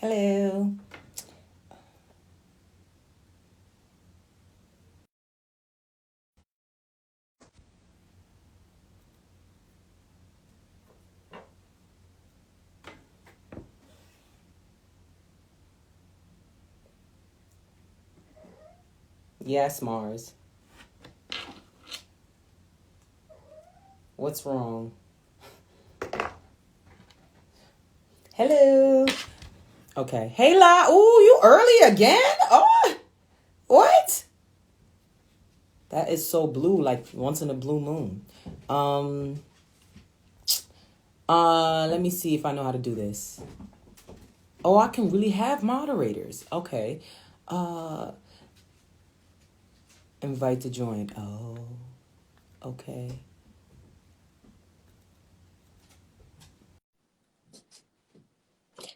Hello. Yes, Mars. What's wrong? Hello. Okay. Hey, La. Ooh, you early again? Oh, what? That is so blue, like once in a blue moon. Um. Let me see if I know how to do this. Oh, I can really have moderators. Okay. Uh. Invite to join. Oh. Okay.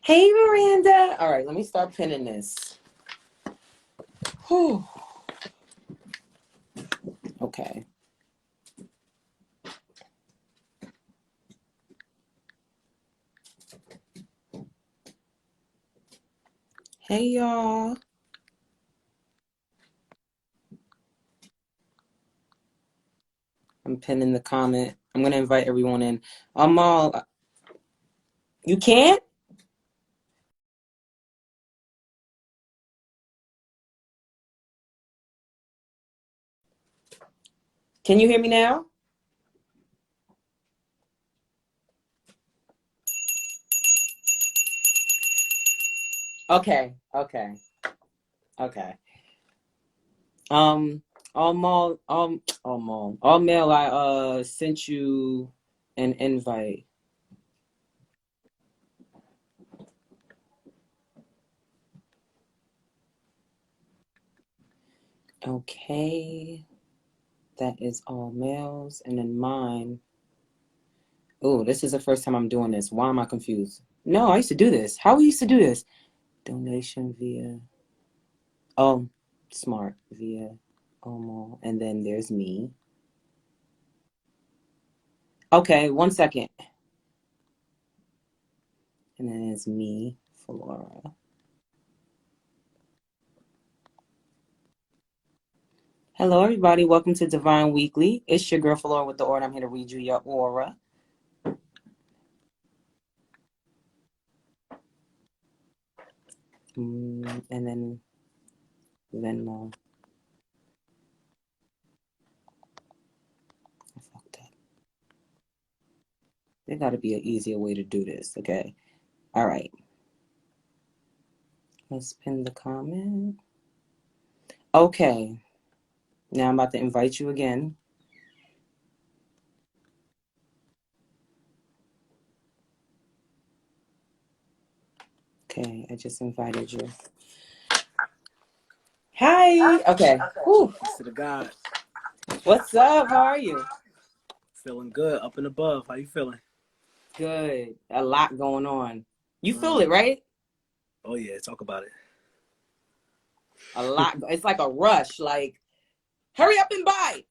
Hey, Miranda. All right. Let me start pinning this. Whew. Okay. Hey, y'all. I'm pinning the comment. I'm gonna invite everyone in. Almal, you can't? Can you hear me now? Okay, okay, okay. Um, Almal, I sent you an invite. Okay, that is all males, and then mine. Oh, this is the first time I'm doing this. Why am I confused? No, I used to do this. How we used to do this? Donation via. Oh, smart via Almal, and then there's me. Okay, 1 second. And then it's me, Flora. Hello, everybody. Welcome to Divine Weekly. It's your girl, Flora, with the Aura. I'm here to read you your aura. And then VENMO. I fucked up. There got to be an easier way to do this, okay? All right. Let's pin the comment. Okay. Now I'm about to invite you again. Okay, I just invited you. Hi. Okay. Whew. Peace to the God. What's up? How are you? Feeling good, up and above. How you feeling? Good. A lot going on. You feel it, right? Oh yeah, talk about it. A lot. It's like a rush. Like, hurry up and buy.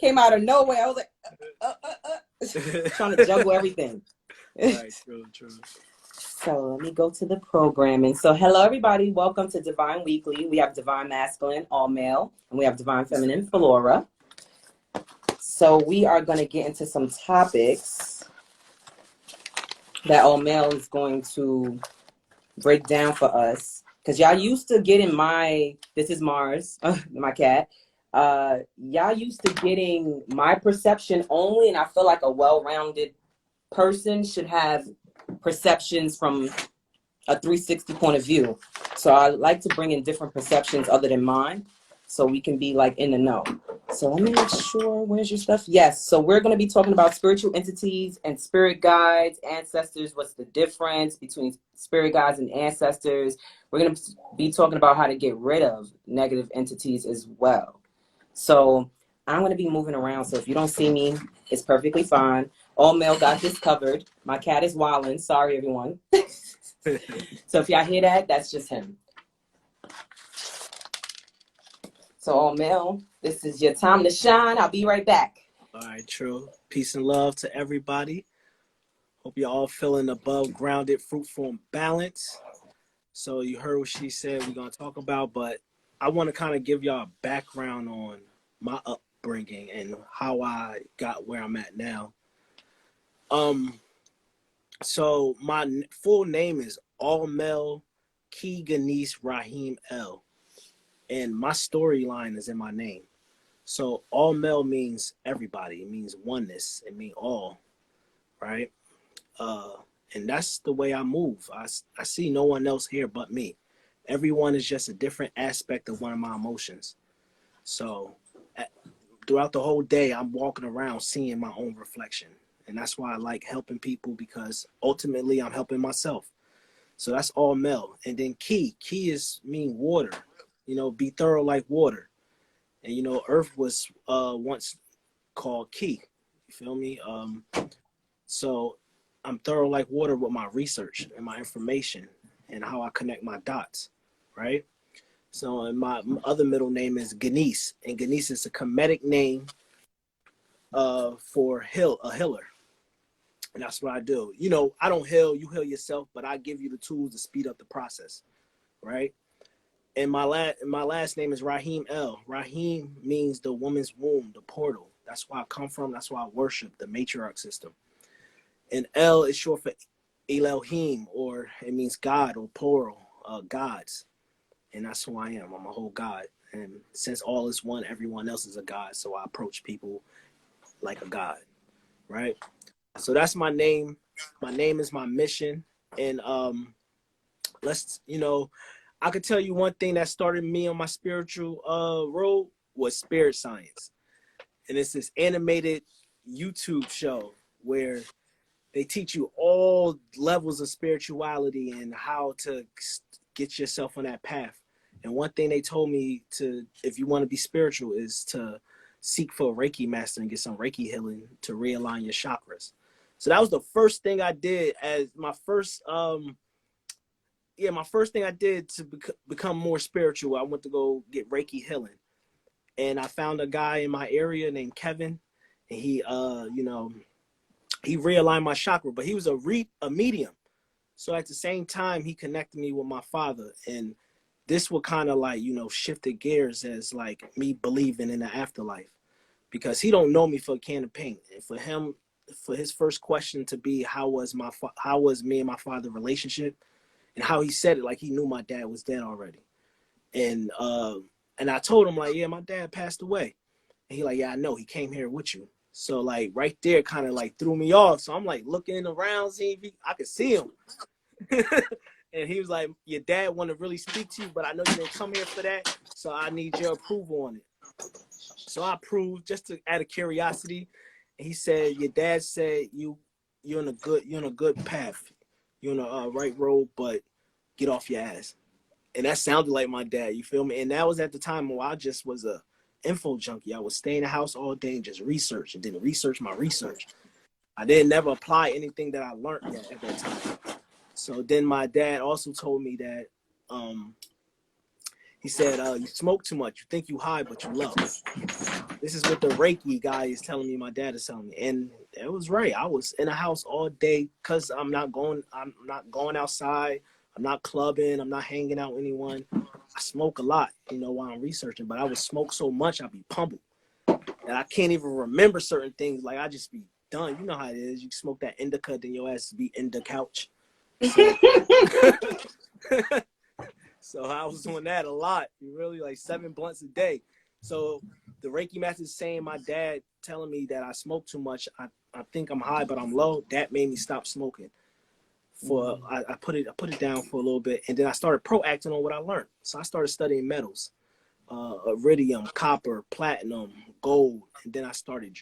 Came out of nowhere. I was like, trying to juggle everything. Right, true. So let me go to the programming. So hello, everybody. Welcome to Divine Weekly. We have Divine Masculine, all male, and we have Divine Feminine, Flora. So we are going to get into some topics that all male is going to break down for us. Because y'all used to getting this is Mars, my cat. Y'all used to getting my perception only, and I feel like a well-rounded person should have perceptions from a 360 point of view. So I like to bring in different perceptions other than mine, so we can be like in the know. So let me make sure, where's your stuff? Yes, so we're going to be talking about spiritual entities and spirit guides, ancestors. What's the difference between spirit guides and ancestors? We're going to be talking about how to get rid of negative entities as well. So I'm going to be moving around, so if you don't see me, it's perfectly fine. All male got this covered. My cat is wilding. Sorry, everyone. So if y'all hear that, that's just him. So all male, this is your time to shine. I'll be right back. All right, true. Peace and love to everybody. Hope you're all feeling above grounded, fruitful, and balanced. So you heard what she said we're going to talk about, but I want to kind of give y'all a background on my upbringing and how I got where I'm at now. So my full name is Almal Ganis Rahim L. And my storyline is in my name. So Almal means everybody. It means oneness. It means all, right? And that's the way I move. I see no one else here but me. Everyone is just a different aspect of one of my emotions. So throughout the whole day, I'm walking around seeing my own reflection. And that's why I like helping people, because ultimately I'm helping myself. So that's Almal. And then Ki is mean water, be thorough like water. And, Earth was once called Ki. You feel me? So I'm thorough like water with my research and my information and how I connect my dots, right? So and my other middle name is Ganis, and Ganis is a Kemetic name for a healer. And that's what I do. I don't heal, you heal yourself, but I give you the tools to speed up the process, right? And my last name is Rahim L. Rahim means the woman's womb, the portal. That's where I come from. That's why I worship the matriarch system. And L is short for Elohim, or it means God, or plural, gods. And that's who I am. I'm a whole God. And since all is one, everyone else is a God. So I approach people like a God, right? So that's my name. My name is my mission. And I could tell you one thing that started me on my spiritual road was spirit science. And it's this animated YouTube show where they teach you all levels of spirituality and how to get yourself on that path. And one thing they told me if you want to be spiritual, is to seek for a Reiki master and get some Reiki healing to realign your chakras. So that was the first thing I did as my first thing I did to become more spiritual. I went to go get Reiki healing. And I found a guy in my area named Kevin, and he realigned my chakra, but he was a medium. So at the same time, he connected me with my father. And this will kind of shifted gears as me believing in the afterlife, because he don't know me for a can of paint. And for his first question to be, how was me and my father relationship, and how he said it, like he knew my dad was dead already. And I told him yeah, my dad passed away. And he yeah, I know, he came here with you. So right there kind of threw me off. So I'm looking around, seeing if I could see him. And he was like, your dad want to really speak to you, but I know you didn't come here for that. So I need your approval on it. So I approved just out of curiosity. And he said, your dad said you're on a good path. You're on a right road, but get off your ass. And that sounded like my dad, you feel me? And that was at the time where I just was a info junkie. I would stay in the house all day and just research, and then research my research. I didn't never apply anything that I learned yet at that time. So then my dad also told me that he said, you smoke too much. You think you high, but you low. This is what the Reiki guy is telling me, my dad is telling me. And it was right. I was in the house all day because I'm not going outside. I'm not clubbing. I'm not hanging out with anyone. I smoke a lot, while I'm researching. But I would smoke so much, I'd be pummeled. And I can't even remember certain things. I just be done. You know how it is. You smoke that indica, then your ass be in the couch. So I was doing that a lot. You really 7 blunts a day. So the Reiki master is saying, my dad telling me that I smoke too much. I think I'm high, but I'm low. That made me stop smoking. I put it down for a little bit, and then I started proacting on what I learned. So I started studying metals, iridium, copper, platinum, gold, and then I started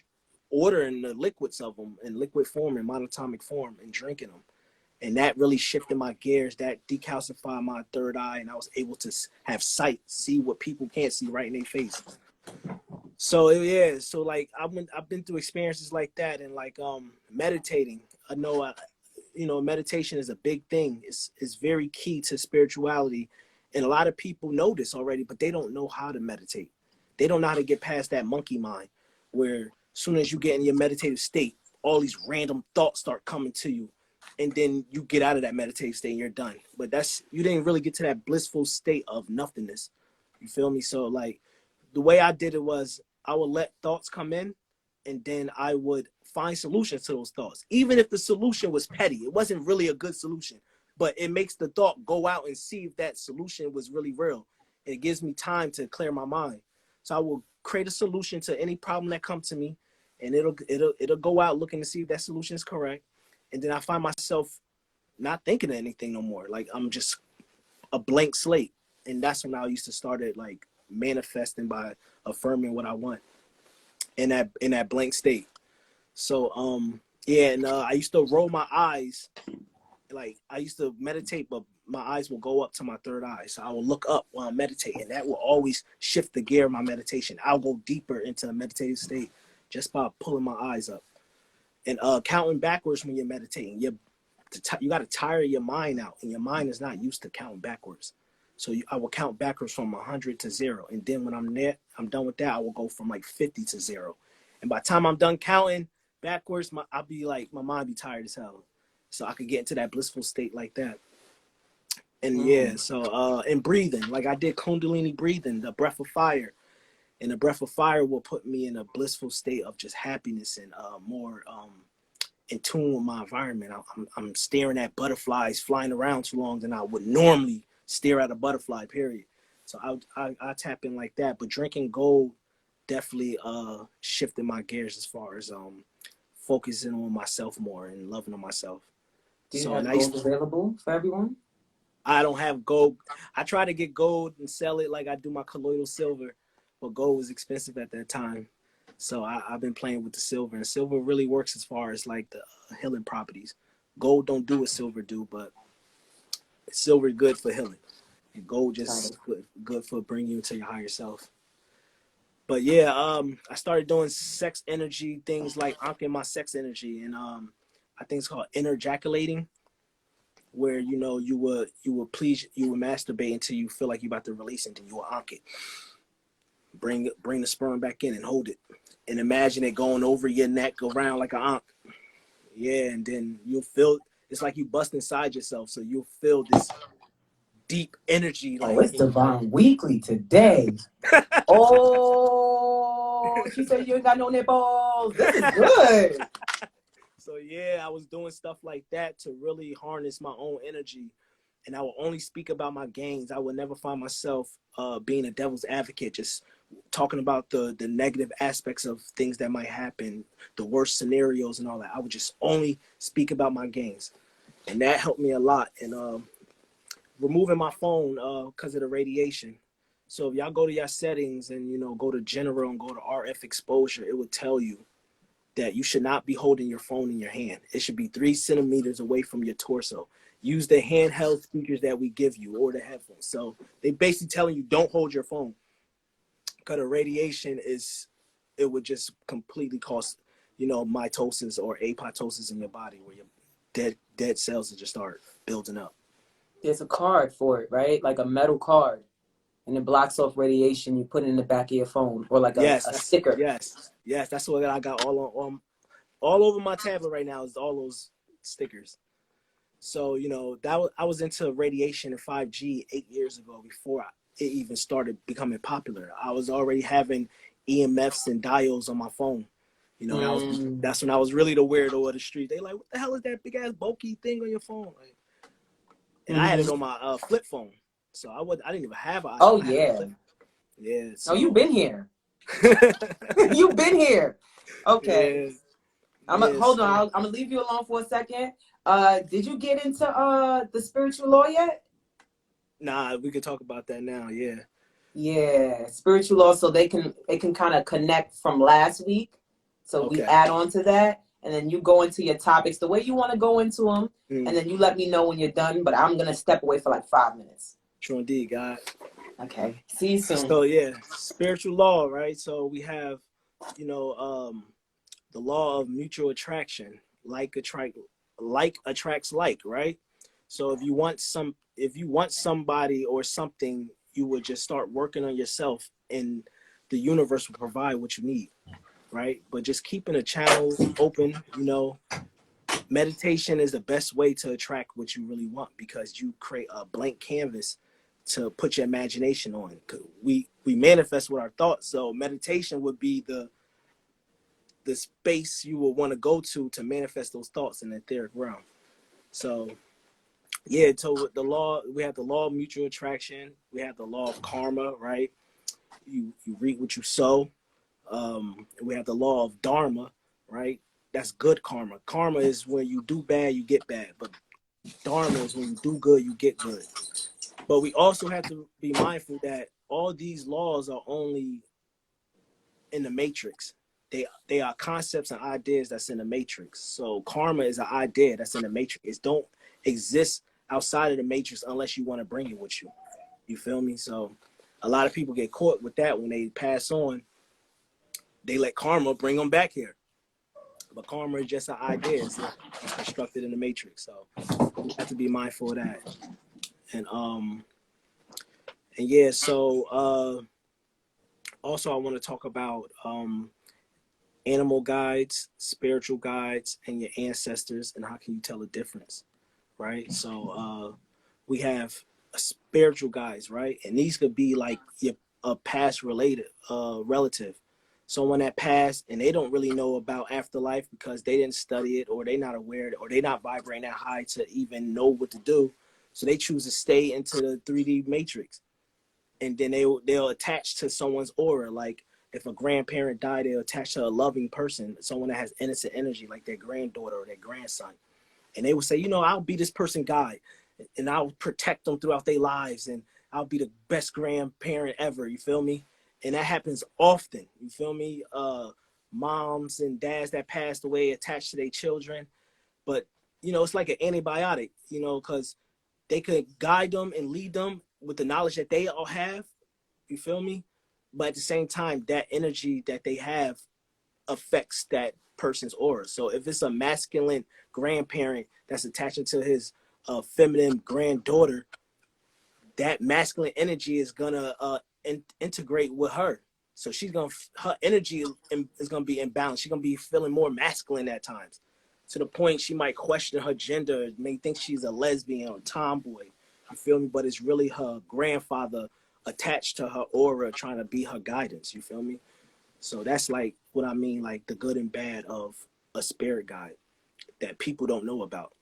ordering the liquids of them in liquid form, in monatomic form, and drinking them. And that really shifted my gears. That decalcified my third eye, and I was able to have sight, see what people can't see right in their face. So yeah, so I've been through experiences like that, and meditating. I know meditation is a big thing. It's very key to spirituality, and a lot of people know this already, but they don't know how to meditate. They don't know how to get past that monkey mind, where as soon as you get in your meditative state, all these random thoughts start coming to you, and then you get out of that meditative state and you're done. But you didn't really get to that blissful state of nothingness. You feel me? So like the way I did it was I would let thoughts come in, and then I would find solutions to those thoughts. Even if the solution was petty, it wasn't really a good solution, but it makes the thought go out and see if that solution was really real. It gives me time to clear my mind. So I will create a solution to any problem that comes to me, and it'll go out looking to see if that solution is correct. And then I find myself not thinking of anything no more. Like I'm just a blank slate. And that's when I used to start it, like manifesting by affirming what I want in that blank state. So yeah, and I used to roll my eyes. Like I used to meditate, but my eyes will go up to my third eye. So I will look up while I'm meditating. That will always shift the gear of my meditation. I'll go deeper into a meditative state just by pulling my eyes up. And counting backwards when you're meditating. You got to tire your mind out, and your mind is not used to counting backwards. So I will count backwards from 100 to 0. And then when I'm done with that, I will go from like 50 to 0. And by the time I'm done counting backwards, I'll be like, my mind be tired as hell. So I could get into that blissful state like that. And yeah, so and breathing, like I did Kundalini breathing, the breath of fire. And the breath of fire will put me in a blissful state of just happiness and more in tune with my environment. I'm staring at butterflies flying around too long than I would normally stare at a butterfly, period. So I tap in like that. But drinking gold definitely shifted my gears as far as focusing on myself more and loving on myself. Do you have gold available for everyone? I don't have gold. I try to get gold and sell it like I do my colloidal silver, but gold was expensive at that time. So I've been playing with the silver, and silver really works as far as like the healing properties. Gold don't do what silver do, but silver is good for healing. And gold just good for bringing you to your higher self. But yeah, I started doing sex energy things like anchoring my sex energy, and I think it's called interjaculating, where you would masturbate until you feel like you're about to release it, and you will ank it. Bring the sperm back in and hold it, and imagine it going over your neck around like an ankh. Yeah, and then you'll feel it's like you bust inside yourself, so you'll feel this deep energy. Like, it's Divine Weekly today. Oh, she said you ain't got no nipples. This is good. So yeah, I was doing stuff like that to really harness my own energy, and I will only speak about my gains. I would never find myself being a devil's advocate, just talking about the negative aspects of things that might happen, the worst scenarios and all that. I would just only speak about my gains, and that helped me a lot. And removing my phone because of the radiation. So if y'all go to your settings and go to general and go to RF exposure, it would tell you that you should not be holding your phone in your hand. It should be 3 centimeters away from your torso. Use the handheld speakers that we give you or the headphones. So they basically telling you don't hold your phone, because the radiation it would just completely cause mitosis or apoptosis in your body, where your dead cells will just start building up. There's a card for it, right? Like a metal card, and it blocks off radiation. You put it in the back of your phone, or like a sticker. Yes, that's what I got all over my tablet right now, is all those stickers. So I was into radiation and 5G 8 years ago, before it even started becoming popular. I was already having EMFs and diodes on my phone. That's when I was really the weirdo of the street. They like, what the hell is that big ass bulky thing on your phone? Like, and I had it on my flip phone, so I didn't even have an iPhone. Oh yeah, yeah. So. Oh, you've been here. You've been here. Okay. Yeah. Hold on. I'm gonna leave you alone for a second. Did you get into the spiritual law yet? Nah, we could talk about that now. Yeah. Yeah, spiritual law. So it can kind of connect from last week. So we add on to that, and then you go into your topics the way you want to go into them, and then you let me know when you're done. But I'm gonna step away for like 5 minutes. True indeed, God. Okay. See you soon. So yeah, spiritual law, right? So we have, the law of mutual attraction. Like attracts like, right? So if you want somebody or something, you would just start working on yourself, and the universe will provide what you need, right? But just keeping a channel open, you know, meditation is the best way to attract what you really want, because you create a blank canvas to put your imagination on. We manifest with our thoughts, so meditation would be the space you will want to go to manifest those thoughts in the etheric realm. So yeah, so with the law, we have the law of mutual attraction, we have the law of karma, right? You reap what you sow. We have the law of dharma, right? That's good karma. Karma is when you do bad, you get bad. But dharma is when you do good, you get good. But we also have to be mindful that all these laws are only in the matrix. They are concepts and ideas that's in the matrix. So karma is an idea that's in the matrix. It don't exist outside of the matrix unless you want to bring it with you. You feel me? So a lot of people get caught with that when they pass on. They let karma bring them back here. But karma is just an idea. It's constructed in the matrix. So you have to be mindful of that. And yeah, so also I want to talk about animal guides, spiritual guides, and your ancestors, and how can you tell the difference, right? So we have spiritual guides, right? And these could be like your past related relative, someone that passed and they don't really know about afterlife because they didn't study it, or they not aware, or they not vibrating that high to even know what to do. So they choose to stay into the 3D matrix, and then they'll attach to someone's aura. Like if a grandparent died, they'll attach to a loving person, someone that has innocent energy, like their granddaughter or their grandson. And they will say, you know, I'll be this person guide, and I'll protect them throughout their lives, and I'll be the best grandparent ever. You feel me? And that happens often. You feel me? Moms and dads that passed away attached to their children. But, you know, it's like an antibiotic, you know, because they could guide them and lead them with the knowledge that they all have. You feel me? But at the same time, that energy that they have affects that person's aura. So if it's a masculine grandparent that's attaching to his feminine granddaughter, that masculine energy is gonna integrate with her. So her energy is gonna be imbalanced. She's gonna be feeling more masculine at times, to the point she might question her gender, may think she's a lesbian or tomboy. You feel me? But it's really her grandfather attached to her aura, trying to be her guidance. You feel me? So that's like what I mean, like the good and bad of a spirit guide that people don't know about.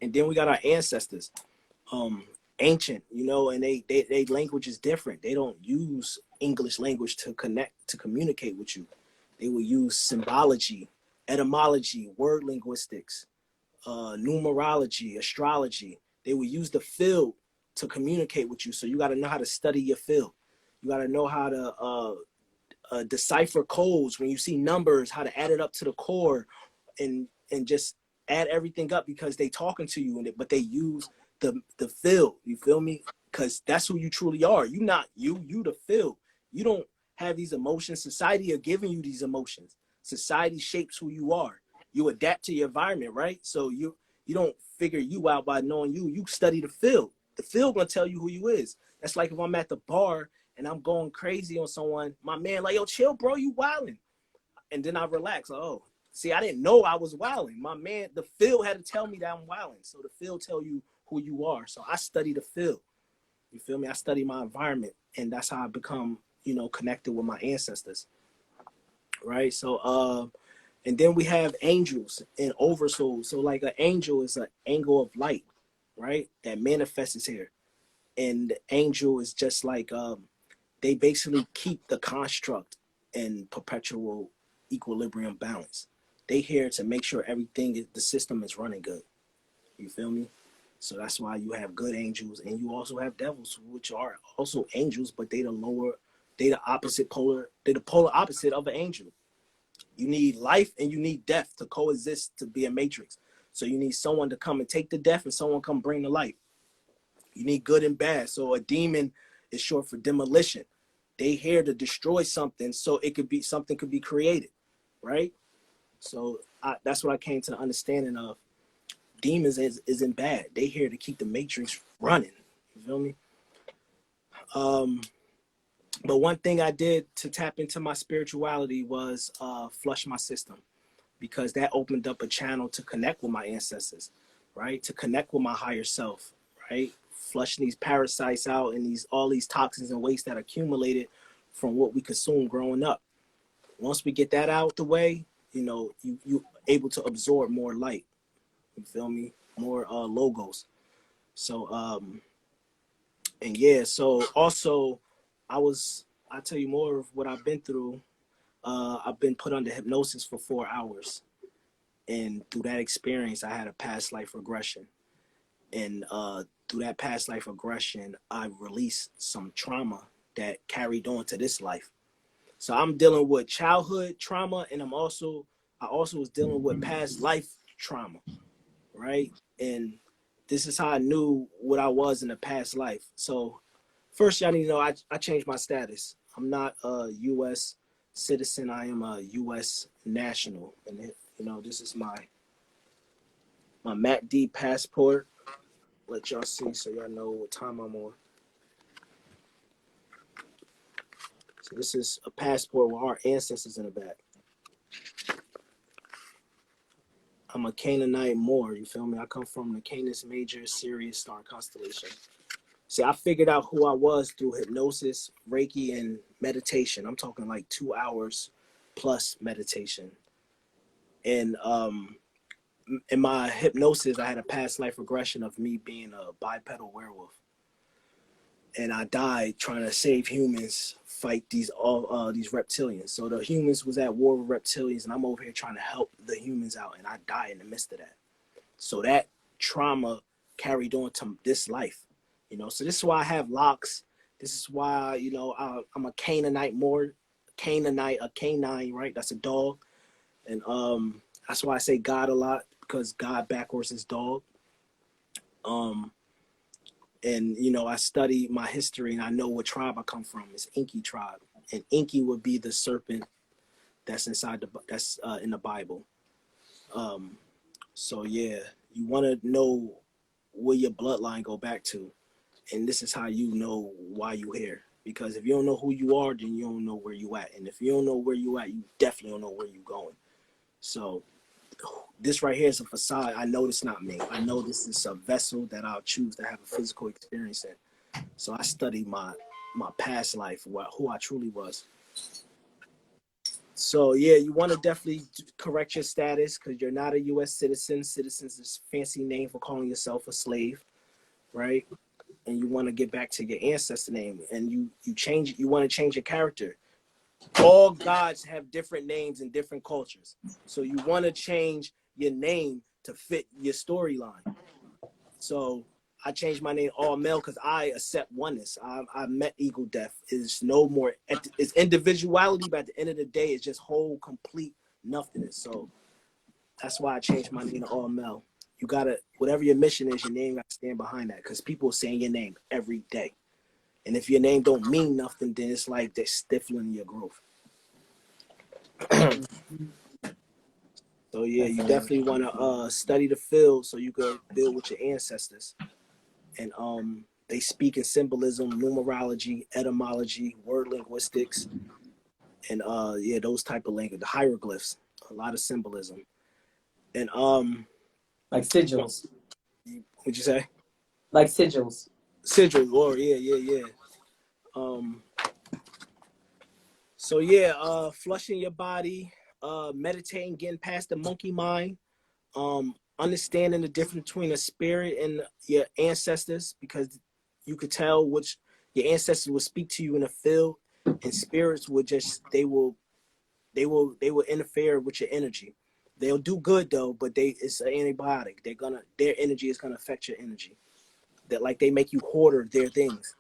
And then we got our ancestors, ancient, you know, and they language is different. They don't use English language to communicate with you. They will use symbology, etymology, word linguistics, numerology, astrology. They will use the field to communicate with you. So you got to know how to study your field. You got to know how to decipher codes. When you see numbers, how to add it up to the core, and just add everything up, because they talking to you, but they use the field. You feel me? Because that's who you truly are. You not you the field. You don't have these emotions. Society are giving you these emotions. Society shapes who you are. You adapt to your environment, right? So you don't figure you out by knowing you. You study the field. The field gonna tell you who you is. That's like if I'm at the bar and I'm going crazy on someone, my man like, yo, chill, bro, you wilding. And then I relax. Oh, see, I didn't know I was wilding. My man, the field had to tell me that I'm wilding. So the field tell you who you are. So I study the field. You feel me? I study my environment, and that's how I become, you know, connected with my ancestors. Right. So and then we have angels and oversouls. So like an angel is an angle of light, right? That manifests here. And the angel is just like they basically keep the construct in perpetual equilibrium balance. They here to make sure the system is running good. You feel me? So that's why you have good angels, and you also have devils, which are also angels, but they the polar opposite of an angel. You need life and you need death to coexist to be a matrix. So you need someone to come and take the death, and someone come bring the life. You need good and bad. So a demon is short for demolition. They here to destroy something, so something could be created, right? So that's what I came to the understanding of. Demons isn't bad. They here to keep the matrix running. You feel me? But one thing I did to tap into my spirituality was flush my system, because that opened up a channel to connect with my ancestors, right? To connect with my higher self, right? Flushing these parasites out and all these toxins and waste that accumulated from what we consumed growing up. Once we get that out the way, you able to absorb more light. You feel me? More logos. So and yeah, so also I tell you more of what I've been through. I've been put under hypnosis for 4 hours. And through that experience, I had a past life regression. And through that past life regression, I released some trauma that carried on to this life. So I'm dealing with childhood trauma, and I also was dealing with past life trauma, right? And this is how I knew what I was in the past life. So first, y'all need to know I changed my status. I'm not a U.S. citizen. I am a U.S. national, and this is my Mac D passport. Let y'all see so y'all know what time I'm on. So this is a passport with our ancestors in the back. I'm a Canaanite Moor, you feel me? I come from the Canis Major Sirius star constellation. See, I figured out who I was through hypnosis, Reiki, and meditation. I'm talking like 2 hours plus meditation. And in my hypnosis, I had a past life regression of me being a bipedal werewolf. And I died trying to save humans, fight these reptilians. So the humans was at war with reptilians, and I'm over here trying to help the humans out, and I die in the midst of that. So that trauma carried on to this life, So this is why I have locks. This is why I'm a Canaanite more, a canine, right? That's a dog, and that's why I say God a lot, because God backwards is dog. And I study my history, and I know what tribe I come from. It's Inky tribe, and Inky would be the serpent that's in the Bible. So yeah, you want to know where your bloodline go back to, and this is how you know why you here. Because if you don't know who you are, then you don't know where you at, and if you don't know where you at, you definitely don't know where you going. So this right here is a facade. I know it's not me. I know this is a vessel that I'll choose to have a physical experience in. So I studied my past life, who I truly was. So yeah, you want to definitely correct your status, because you're not a U.S. citizen. Citizens is a fancy name for calling yourself a slave, right? And you want to get back to your ancestor name, and you change it. You want to change your character. All gods have different names in different cultures. So you want to change your name to fit your storyline. So I changed my name Almal because I accept oneness. I met Eagle Death. It's no more. It's individuality, but at the end of the day, it's just whole, complete nothingness. So that's why I changed my name to Almal. You gotta, whatever your mission is, your name gotta stand behind that, because people are saying your name every day. And if your name don't mean nothing, then it's like they're stifling your growth. So yeah, you definitely want to study the field so you could build with your ancestors. And they speak in symbolism, numerology, etymology, word linguistics, and those type of language, the hieroglyphs, a lot of symbolism. And Like sigils. what'd you say? Like sigils. Sigil, or yeah. So yeah, flushing your body, meditating, getting past the monkey mind, understanding the difference between a spirit and your ancestors, because you could tell which your ancestors will speak to you in the field, and spirits will just they will interfere with your energy. They'll do good though, but it's an antibiotic. Their energy is gonna affect your energy. That, like, they make you hoarder their things.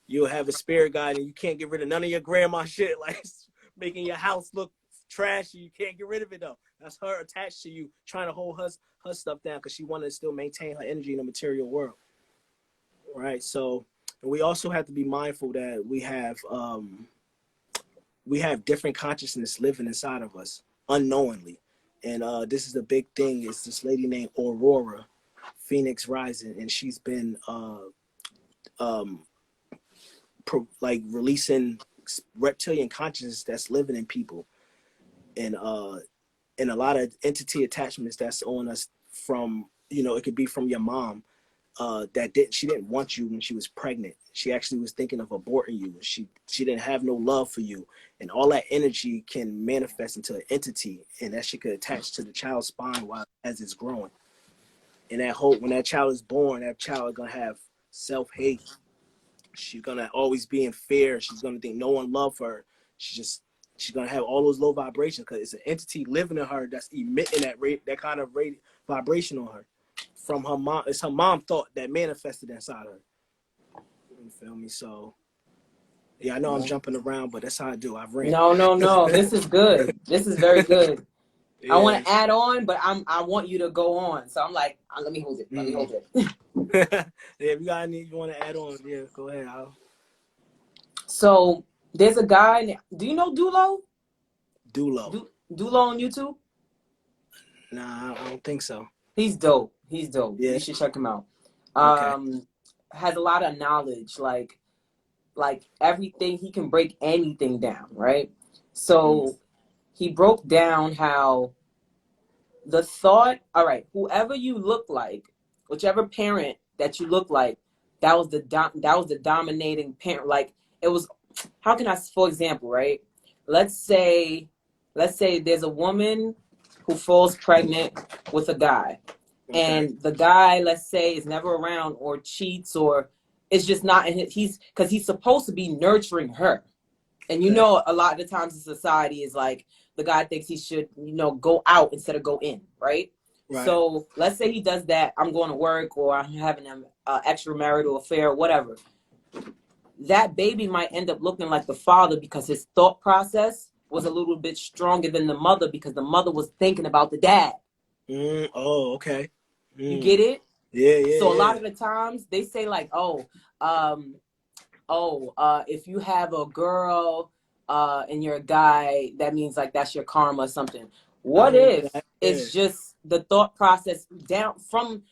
You'll have a spirit guide and you can't get rid of none of your grandma shit, like making your house look trashy. You can't get rid of it though. That's her attached to you, trying to hold her stuff down because she wanted to still maintain her energy in the material world. Right. So, and we also have to be mindful that we have different consciousness living inside of us unknowingly. And this is the big thing, is this lady named Aurora, Phoenix Rising, and she's been like releasing reptilian consciousness that's living in people, and a lot of entity attachments that's on us from, you know, it could be from your mom, she didn't want you when she was pregnant. She actually was thinking of aborting you. She didn't have no love for you, and all that energy can manifest into an entity, and that shit could attach to the child's spine while as it's growing. And that hope, when that child is born, that child is gonna have self-hate. She's gonna always be in fear. She's gonna think no one love her. She's gonna have all those low vibrations because it's an entity living in her that's emitting that kind of vibration on her from her mom. It's her mom thought that manifested inside her. You feel me? So yeah, I know I'm jumping around, but that's how I do. I rant. No. This is good. This is very good. Yeah. I want to add on, but I want you to go on. So I'm like, let me hold it. Let me hold it. Yeah, if you got any you want to add on, yeah, go ahead. So there's a guy. Do you know Dulo? Dulo on YouTube? Nah, I don't think so. He's dope. Yeah. You should check him out. Okay. Has a lot of knowledge, like everything. He can break anything down, right? So he broke down how the thought, all right, whoever you look like, whichever parent that you look like, that was the dominating parent. Like, it was, how can I, for example, right? Let's say there's a woman who falls pregnant with a guy. Okay. And the guy, let's say, is never around or cheats, or it's just not in his, because he's supposed to be nurturing her. And you know, a lot of the times in society is like, the guy thinks he should, you know, go out instead of go in, right? So let's say he does that. I'm going to work, or I'm having an extramarital affair, whatever. That baby might end up looking like the father because his thought process was a little bit stronger than the mother, because the mother was thinking about the dad. Oh, okay. You get it? Yeah. So a lot of the times they say like, if you have a girl and you're a guy, that means like that's your karma or something. What if it's just the thought process down from,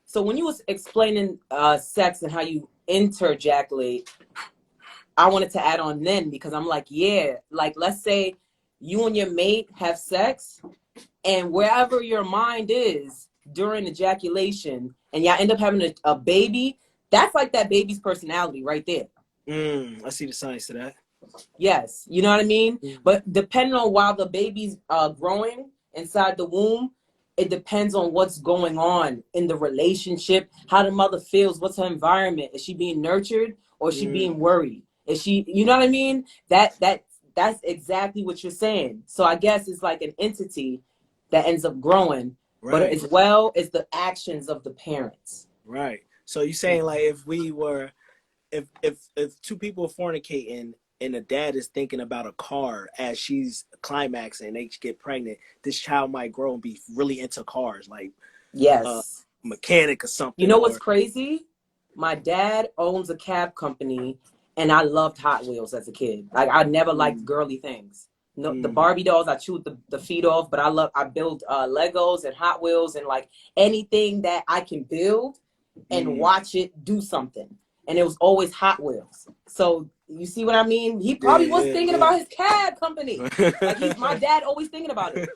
so when you was explaining sex and how you interjaculate, I wanted to add on then, because I'm like, yeah, like let's say you and your mate have sex, and wherever your mind is during ejaculation, and y'all end up having a baby, that's like that baby's personality right there. I see the science to that. Yes, you know what I mean? But depending on while the baby's growing inside the womb, it depends on what's going on in the relationship, how the mother feels, what's her environment. Is she being nurtured, or is she being worried? Is she, you know what I mean? That's exactly what you're saying. So I guess it's like an entity that ends up growing, but as well as the actions of the parents. Right. So you're saying like if two people are fornicating and the dad is thinking about a car as she's climaxing and they get pregnant, this child might grow and be really into cars, like mechanic or something. You know what's crazy? My dad owns a cab company, and I loved Hot Wheels as a kid. Like, I never liked girly things. No, the Barbie dolls, I chewed the feet off, but I build Legos and Hot Wheels and like anything that I can build and watch it do something. And it was always Hot Wheels. So you see what I mean? He probably was thinking about his cab company. Like, my dad always thinking about it.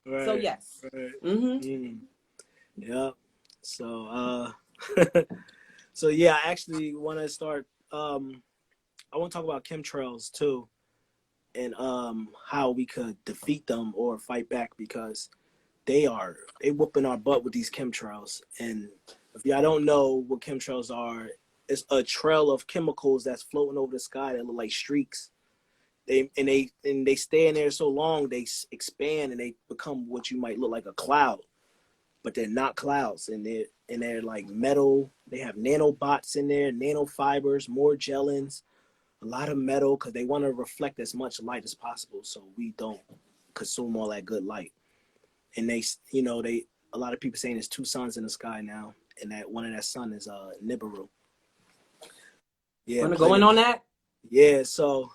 So yes. Yeah. So so yeah, I actually want to start. I want to talk about chemtrails too, and how we could defeat them or fight back, because they whooping our butt with these chemtrails. And if y'all don't know what chemtrails are, it's a trail of chemicals that's floating over the sky that look like streaks. They stay in there so long, they expand and they become what you might look like a cloud, but they're not clouds. And they're like metal. They have nanobots in there, nanofibers, more gelins, a lot of metal, because they want to reflect as much light as possible so we don't consume all that good light. And a lot of people saying there's two suns in the sky now, and that one of that sun is Nibiru. Yeah, want to go in on that? Yeah, so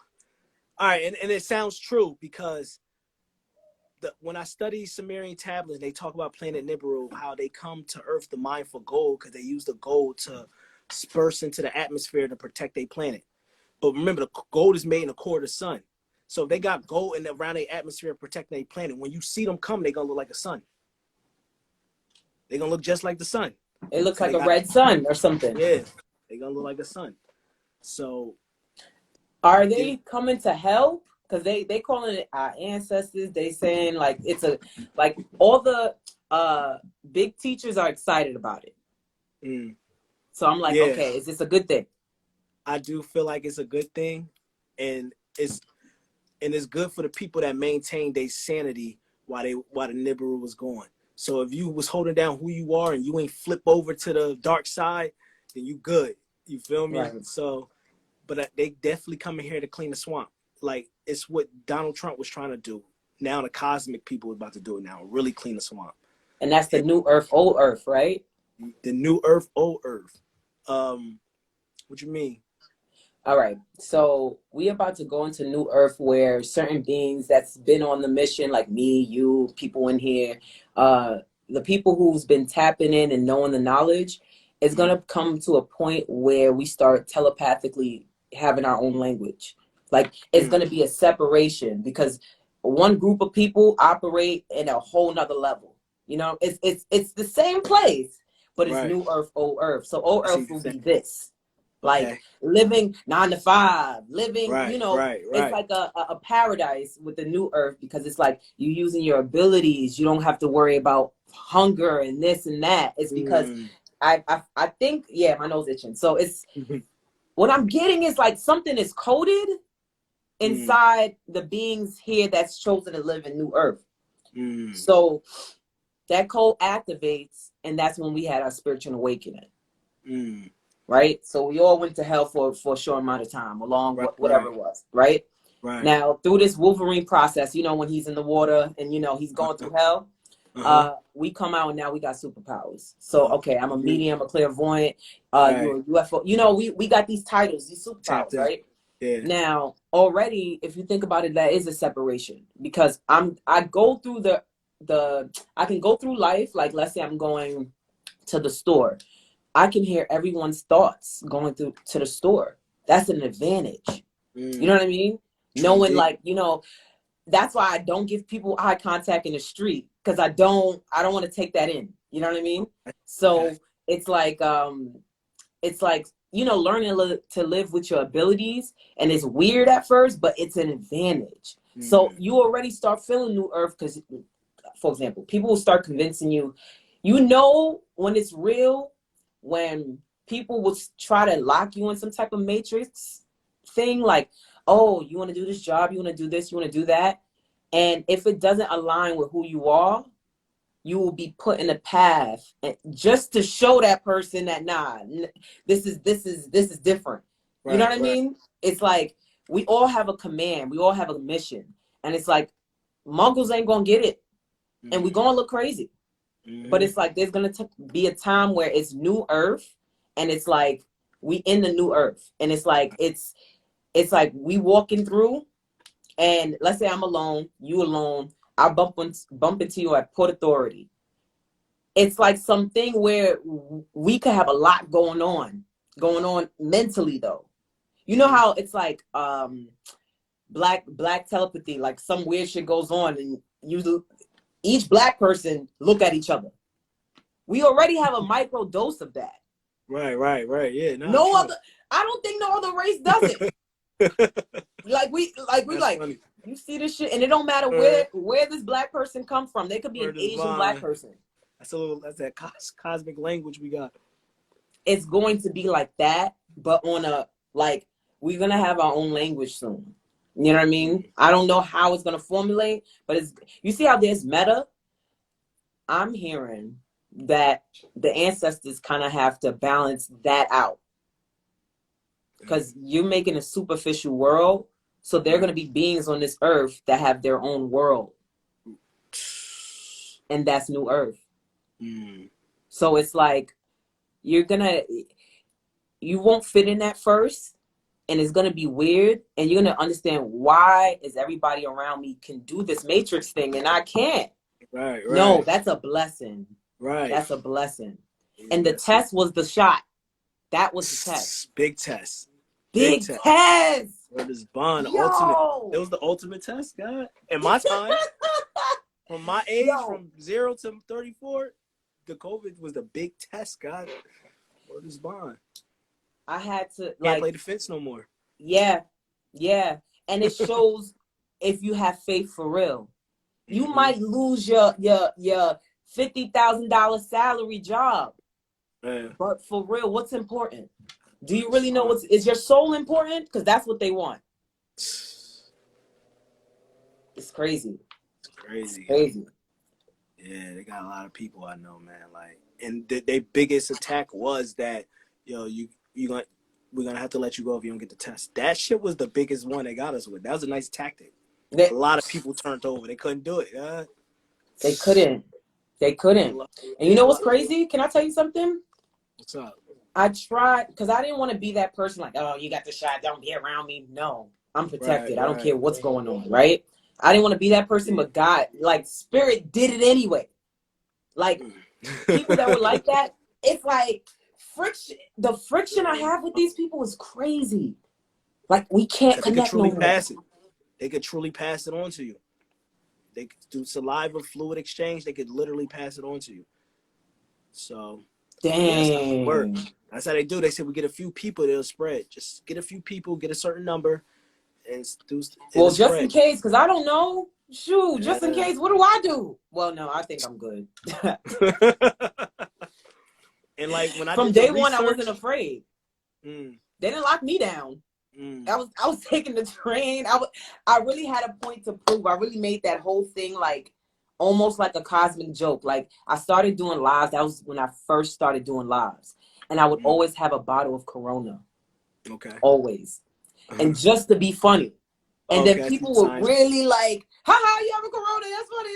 all right, and it sounds true, because when I study Sumerian tablets, they talk about planet Nibiru, how they come to Earth to mine for gold, because they use the gold to disperse into the atmosphere to protect their planet. But remember, the gold is made in the core of the sun. So if they got gold in around their atmosphere protecting their planet, when you see them come, they're gonna look like a sun. They're gonna look just like the sun. It looks like a red sun or something. Yeah, they're gonna look like a sun. So are they coming to help? Because they calling it our ancestors. They saying like it's a like all the big teachers are excited about it. So I'm like, okay, is this a good thing? I do feel like it's a good thing, and it's good for the people that maintain their sanity while the Nibiru was going. So if you was holding down who you are and you ain't flip over to the dark side, then you good. You feel me? Right. So, but they definitely coming here to clean the swamp. Like it's what Donald Trump was trying to do. Now the cosmic people are about to do it now, really clean the swamp. And that's the new Earth, old Earth, right? The new Earth, old Earth. What you mean? All right. So we about to go into new Earth where certain beings that's been on the mission, like me, you, people in here, the people who's been tapping in and knowing the knowledge, is going to come to a point where we start telepathically having our own language. Like it's going to be a separation because one group of people operate in a whole nother level. You know, it's the same place, but it's new Earth, old Earth. So old Earth will be this. Like living 9 to 5, living, you know, it's like a paradise with the new Earth because it's like you using your abilities. You don't have to worry about hunger and this and that. It's because I think, yeah, my nose itching. So it's what I'm getting is like something is coded inside the beings here that's chosen to live in new Earth. So that code activates, and that's when we had our spiritual awakening. Right? So we all went to hell for a short amount of time, along whatever it was, right? Now, through this Wolverine process, you know, when he's in the water and, you know, he's going through hell, we come out and now we got superpowers. So, okay, I'm a medium, a clairvoyant, you're a UFO. You know, we got these titles, these superpowers, right? Yeah. Now, already, if you think about it, that is a separation because I go through I can go through life, like let's say I'm going to the store. I can hear everyone's thoughts going through to the store. That's an advantage. You know what I mean? Knowing like, you know, that's why I don't give people eye contact in the street because I don't want to take that in. You know what I mean? So it's like, you know, learning to live with your abilities, and it's weird at first, but it's an advantage. So you already start feeling new Earth because, for example, people will start convincing you, you know, when it's real, when people will try to lock you in some type of matrix thing, like, oh, you want to do this job, you want to do this, you want to do that. And if it doesn't align with who you are, you will be put in a path just to show that person that, nah, this is different. You know what I mean? It's like, we all have a command. We all have a mission. And it's like, muggles ain't going to get it. And we're going to look crazy. But it's like there's gonna be a time where it's new Earth, and it's like we in the new Earth, and it's like it's like we walking through, and let's say I'm alone, you alone, I bump into you at Port Authority. It's like something where we could have a lot going on mentally though. You know how it's like black telepathy, like some weird shit goes on, and each black person look at each other. We already have a micro dose of that. Right. Yeah. No other. I don't think no other race does it. Like you see this shit, and it don't matter where this black person come from. They could be an Asian black person. That's that cosmic language we got. It's going to be like that, but on a like we're gonna have our own language soon. You know what I mean? I don't know how it's going to formulate, but you see how there's meta? I'm hearing that the ancestors kind of have to balance that out. Because you're making a superficial world, so there are going to be beings on this earth that have their own world. And that's new Earth. So it's like, you won't fit in at first. And it's going to be weird, and you're going to understand why is everybody around me can do this matrix thing and I can't. Right. No, that's a blessing. Right. That's a blessing. And the test was the shot. That was the test. Big test. Big test. Word is bond. Yo. Ultimate. It was the ultimate test, God. In my time, from my age, from 0 to 34, the COVID was the big test, God. Word is bond. I had to Can't play defense no more. Yeah. And it shows if you have faith for real. You might lose your $50,000 salary job. But for real, what's important? Do you really know is your soul important? Because that's what they want. It's crazy. It's crazy. Yeah, they got a lot of people I know, man. Like, and their biggest attack was that, we're gonna have to let you go if you don't get the test. That shit was the biggest one they got us with. That was a nice tactic. A lot of people turned over. They couldn't do it. They couldn't. And you know what's crazy? Can I tell you something? What's up? I tried, because I didn't want to be that person like, oh, you got the shot, don't be around me. No, I'm protected. I don't care what's going on, right? I didn't want to be that person, but God, like, Spirit did it anyway. Like, people that were like that, it's like friction. The friction I have with these people is crazy. Like, we can't connect no more. Pass it. They could truly pass it on to you. They could do saliva fluid exchange. They could literally pass it on to you. So, dang. That's how they do. They said we get a few people, they'll spread. Just get a few people, get a certain number, and do. Well, just in case, because I don't know. Shoot, just in case, what do I do? Well, no, I think I'm good. And like when from day one, I wasn't afraid. They didn't lock me down. I was taking the train. I really had a point to prove. I really made that whole thing like almost like a cosmic joke. Like, I started doing lives. That was when I first started doing lives. And I would always have a bottle of Corona. Okay. Always. And just to be funny. And then people were really like, haha, you have a Corona. That's funny.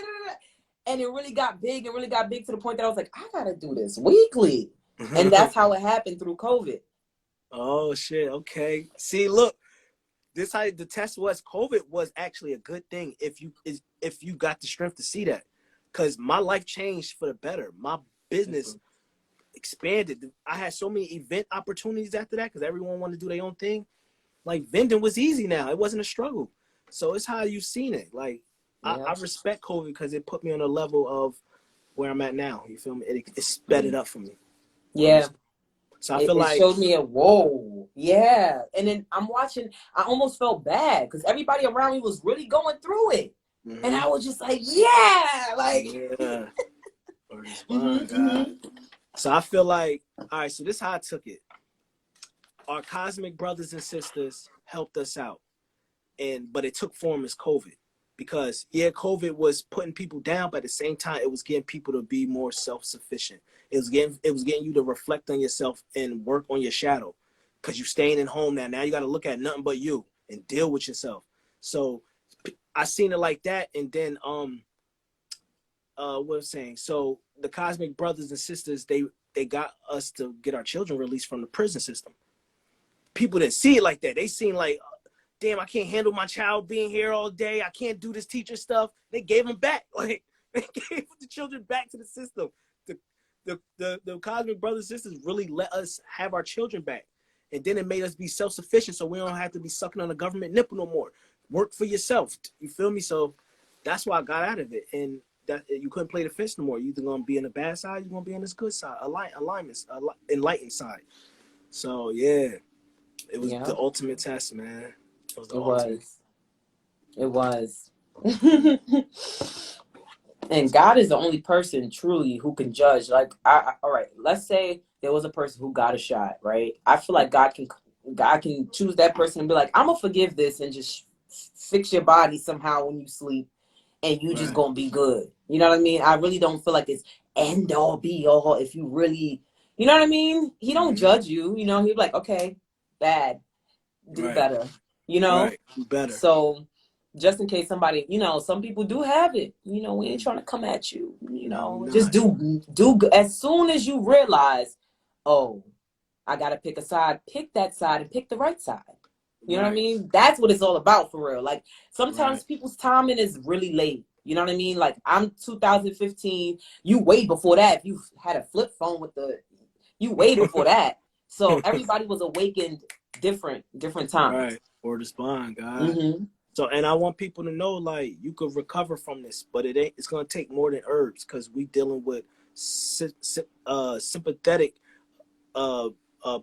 And it really got big to the point that I was like, I got to do this weekly. And that's how it happened through COVID. Oh, shit. Okay. See, look. This how the test was. COVID was actually a good thing if you got the strength to see that, because my life changed for the better. My business expanded. I had so many event opportunities after that because everyone wanted to do their own thing. Like, vending was easy now. It wasn't a struggle. So it's how you've seen it. Like, I respect COVID because it put me on a level of where I'm at now. You feel me? It sped it up for me. Yeah. So I feel like it showed me a whoa. Yeah. And then I'm watching, I almost felt bad because everybody around me was really going through it. And I was just like, yeah. Like, So I feel like, all right, so this is how I took it. Our cosmic brothers and sisters helped us out. But it took form as COVID. Because COVID was putting people down, but at the same time, it was getting people to be more self-sufficient. It was getting you to reflect on yourself and work on your shadow. Because you're staying in home now. Now you got to look at nothing but you and deal with yourself. So I seen it like that. And then what I'm saying. So the cosmic brothers and sisters, they got us to get our children released from the prison system. People didn't see it like that. They seen like, damn, I can't handle my child being here all day. I can't do this teacher stuff. They gave them back. Like, they gave the children back to the system. The cosmic brothers and sisters really let us have our children back. And then it made us be self-sufficient so we don't have to be sucking on the government nipple no more. Work for yourself. You feel me? So that's why I got out of it. And that you couldn't play the fence no more. You're either going to be in the bad side, you're going to be on this good side, enlightened side. So, yeah, it was the ultimate test, man. It was. And God is the only person truly who can judge. Like, all right, let's say there was a person who got a shot, right? I feel like God can choose that person and be like, I'm gonna forgive this and just fix your body somehow when you sleep, and you just gonna be good. You know what I mean? I really don't feel like it's end all be all. If you really, you know what I mean? He don't judge you. You know, he'd be like, okay, bad, do better. You know, do better. So just in case somebody, you know, some people do have it. You know, we ain't trying to come at you. You know, just do as soon as you realize, oh, I gotta pick a side. Pick that side and pick the right side. You know what I mean? That's what it's all about for real. Like, sometimes people's timing is really late. You know what I mean? Like, I'm 2015. You way before that. If you had a flip phone with you way before that. So everybody was awakened different times. Right. Or the spine, God. Mm-hmm. So, and I want people to know, like, you could recover from this, but it ain't. It's gonna take more than herbs because we dealing with sympathetic uh,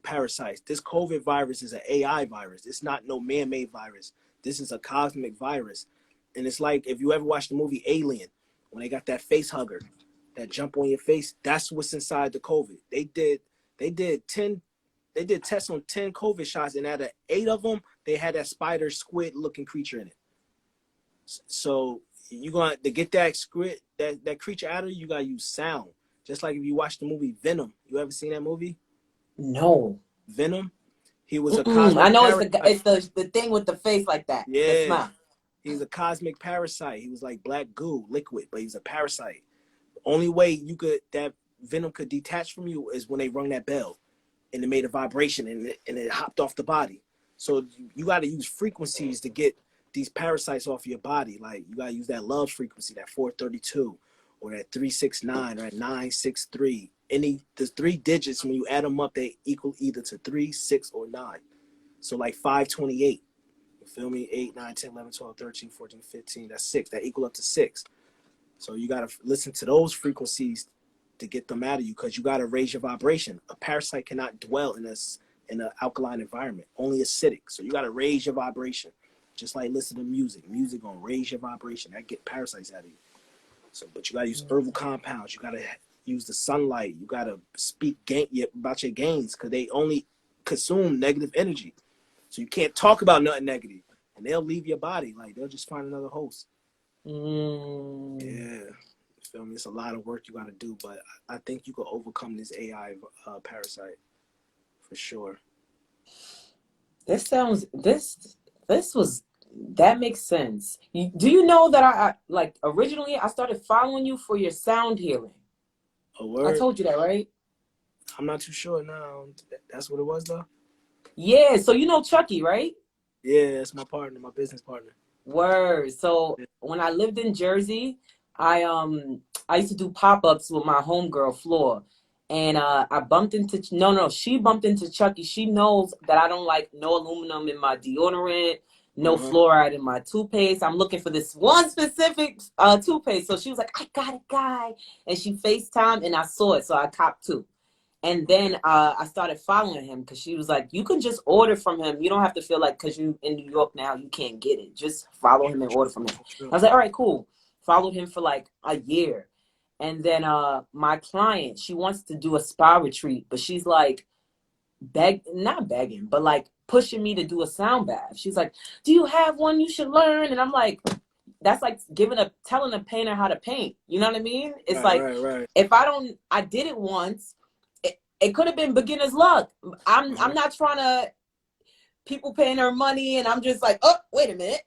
parasites. This COVID virus is an AI virus. It's not no man-made virus. This is a cosmic virus, and it's like if you ever watched the movie Alien, when they got that face hugger, that jump on your face. That's what's inside the COVID. They did tests on 10 COVID shots, and out of 8 of them, they had that spider squid looking creature in it. So you gonna to get that squid that creature out of you gotta use sound. Just like if you watch the movie Venom. You ever seen that movie? No. Venom. He was a I cosmic know parasite. it's the thing with the face like that. The Yeah. smile. He was a cosmic parasite. He was like black goo, liquid, but he was a parasite. The only way that venom could detach from you is when they rung that bell and it made a vibration and it hopped off the body. So you got to use frequencies to get these parasites off your body. Like you got to use that love frequency, that 432 or that 369 or that 963. The 3 digits, when you add them up, they equal either to 3, 6, or 9. So like 528. You feel me? 8, 9, 10, 11, 12, 13, 14, 15. That's 6. That equal up to 6. So you got to listen to those frequencies to get them out of you because you got to raise your vibration. A parasite cannot dwell in an alkaline environment, only acidic. So you got to raise your vibration. Just like listen to music. Music gonna raise your vibration. That get parasites out of you. So, but you got to use herbal compounds. You got to use the sunlight. You got to speak about your gains because they only consume negative energy. So you can't talk about nothing negative, and they'll leave your body. Like they'll just find another host. Yeah, you feel me? It's a lot of work you got to do, but I think you can overcome this AI parasite for sure. That makes sense. Do you know that I like originally I started following you for your sound healing? A word? I told you that, right? I'm not too sure now. That's what it was though? Yeah, so you know Chucky, right? Yeah, that's my partner, my business partner. Word. So when I lived in Jersey, I used to do pop-ups with my homegirl Floor. And I bumped into she bumped into Chucky. She knows that I don't like no aluminum in my deodorant, no fluoride in my toothpaste. I'm looking for this one specific toothpaste. So she was like, I got it, guy. And she FaceTimed and I saw it. So I copped 2. And then I started following him because she was like, you can just order from him. You don't have to feel like because you in New York now, you can't get it. Just follow him and order from him. I was like, all right, cool. Followed him for like a year. And then my client, she wants to do a spa retreat, but she's like not begging, but like pushing me to do a sound bath. She's like, do you have one? You should learn. And I'm like, that's like telling a painter how to paint. You know what I mean? It's right. If I did it once. It could have been beginner's luck. I'm not trying to people paying her money and I'm just like, oh, wait a minute,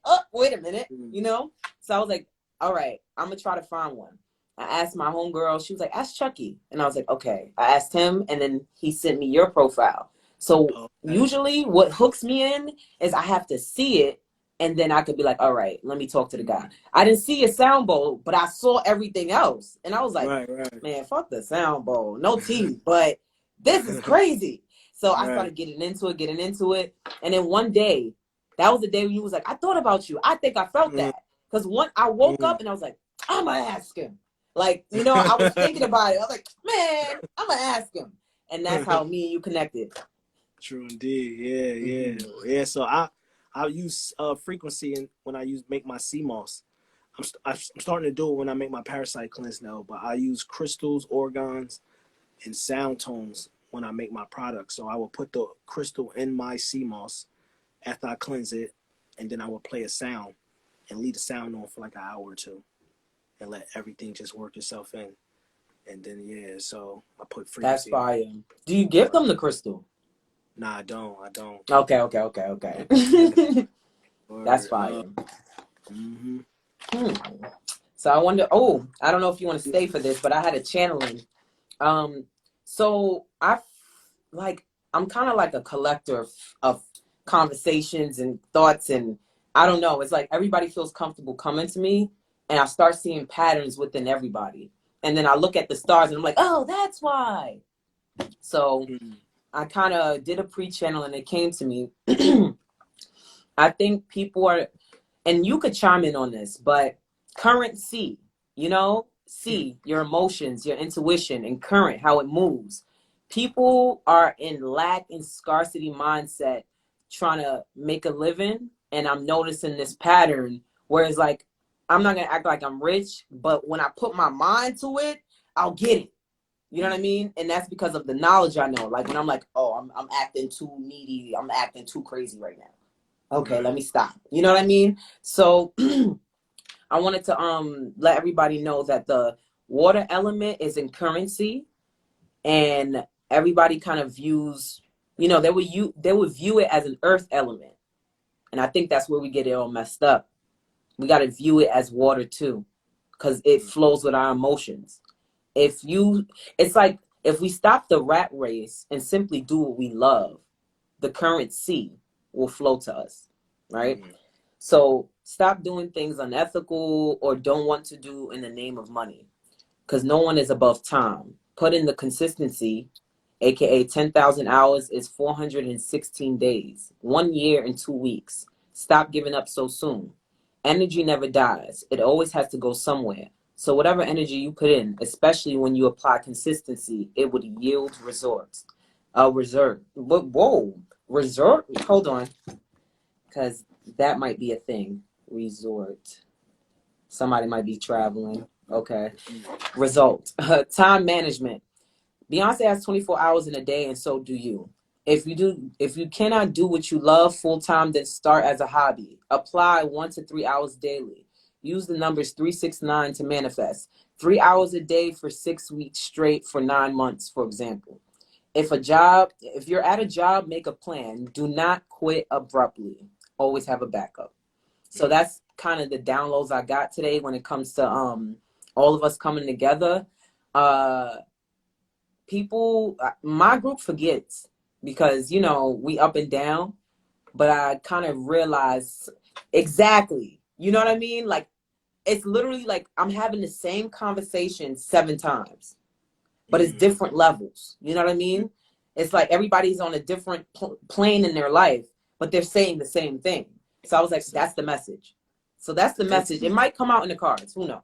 you know? So I was like, all right, I'm gonna try to find one. I asked my homegirl, she was like, ask Chucky. And I was like, okay. I asked him and then he sent me your profile. So usually what hooks me in is I have to see it and then I could be like, all right, let me talk to the guy. I didn't see a sound bowl, but I saw everything else. And I was like, man, fuck the sound bowl. No teeth, but this is crazy. So I started getting into it. And then one day, that was the day when you was like, I thought about you. I think I felt that. Because I woke up and I was like, I'm going to ask him. Like, you know, I was thinking about it. I was like, man, I'm going to ask him. And that's how me and you connected. True indeed. Yeah. So I use frequency and when I make my sea moss. I'm starting to do it when I make my parasite cleanse now, but I use crystals, organs, and sound tones when I make my product. So I will put the crystal in my sea moss after I cleanse it, and then I will play a sound and leave the sound on for like an hour or 2 and let everything just work itself in. And then, so I put frequency. That's fire. Do you give them the crystal? Nah, I don't. Okay. That's fire. So I wonder, I don't know if you want to stay for this, but I had a channeling. So I'm kind of like a collector of conversations and thoughts, and I don't know. It's like everybody feels comfortable coming to me, and I start seeing patterns within everybody. And then I look at the stars, and I'm like, oh, that's why. So I kind of did a pre-channel and it came to me. I think people are, and you could chime in on this, but current C, you know, C, your emotions, your intuition, and current, how it moves. People are in lack and scarcity mindset trying to make a living. And I'm noticing this pattern where it's like, I'm not going to act like I'm rich, but when I put my mind to it, I'll get it. You know what I mean? And that's because of the knowledge I know. Like when I'm like, oh, I'm acting too needy. I'm acting too crazy right now. Okay, let me stop. You know what I mean? So I wanted to let everybody know that the water element is in currency, and everybody kind of views, you know, they would view it as an earth element. And I think that's where we get it all messed up. We got to view it as water too, because it flows with our emotions. It's like if we stop the rat race and simply do what we love, the currency will flow to us, right? Mm-hmm. So stop doing things unethical or don't want to do in the name of money, because no one is above time. Put in the consistency, aka 10,000 hours is 416 days, 1 year and 2 weeks. Stop giving up so soon. Energy never dies. It always has to go somewhere. So whatever energy you put in, especially when you apply consistency, it would yield results. Resort. Hold on, because that might be a thing. Resort. Somebody might be traveling. Okay. Result. Time management. Beyonce has 24 hours in a day, and so do you. If you cannot do what you love full time, then start as a hobby. Apply 1 to 3 hours daily. Use the numbers 369 to manifest. 3 hours a day for 6 weeks straight for 9 months, for example. If you're at a job, make a plan. Do not quit abruptly. Always have a backup. So that's kind of the downloads I got today when it comes to all of us coming together. People, my group forgets because, you know, we up and down, but I kind of realize exactly, you know what I mean? Like, it's literally like I'm having the same conversation 7 times, but it's different levels. You know what I mean? It's like everybody's on a different plane in their life, but they're saying the same thing. So I was like, that's the message. So that's the message. It might come out in the cards. Who knows?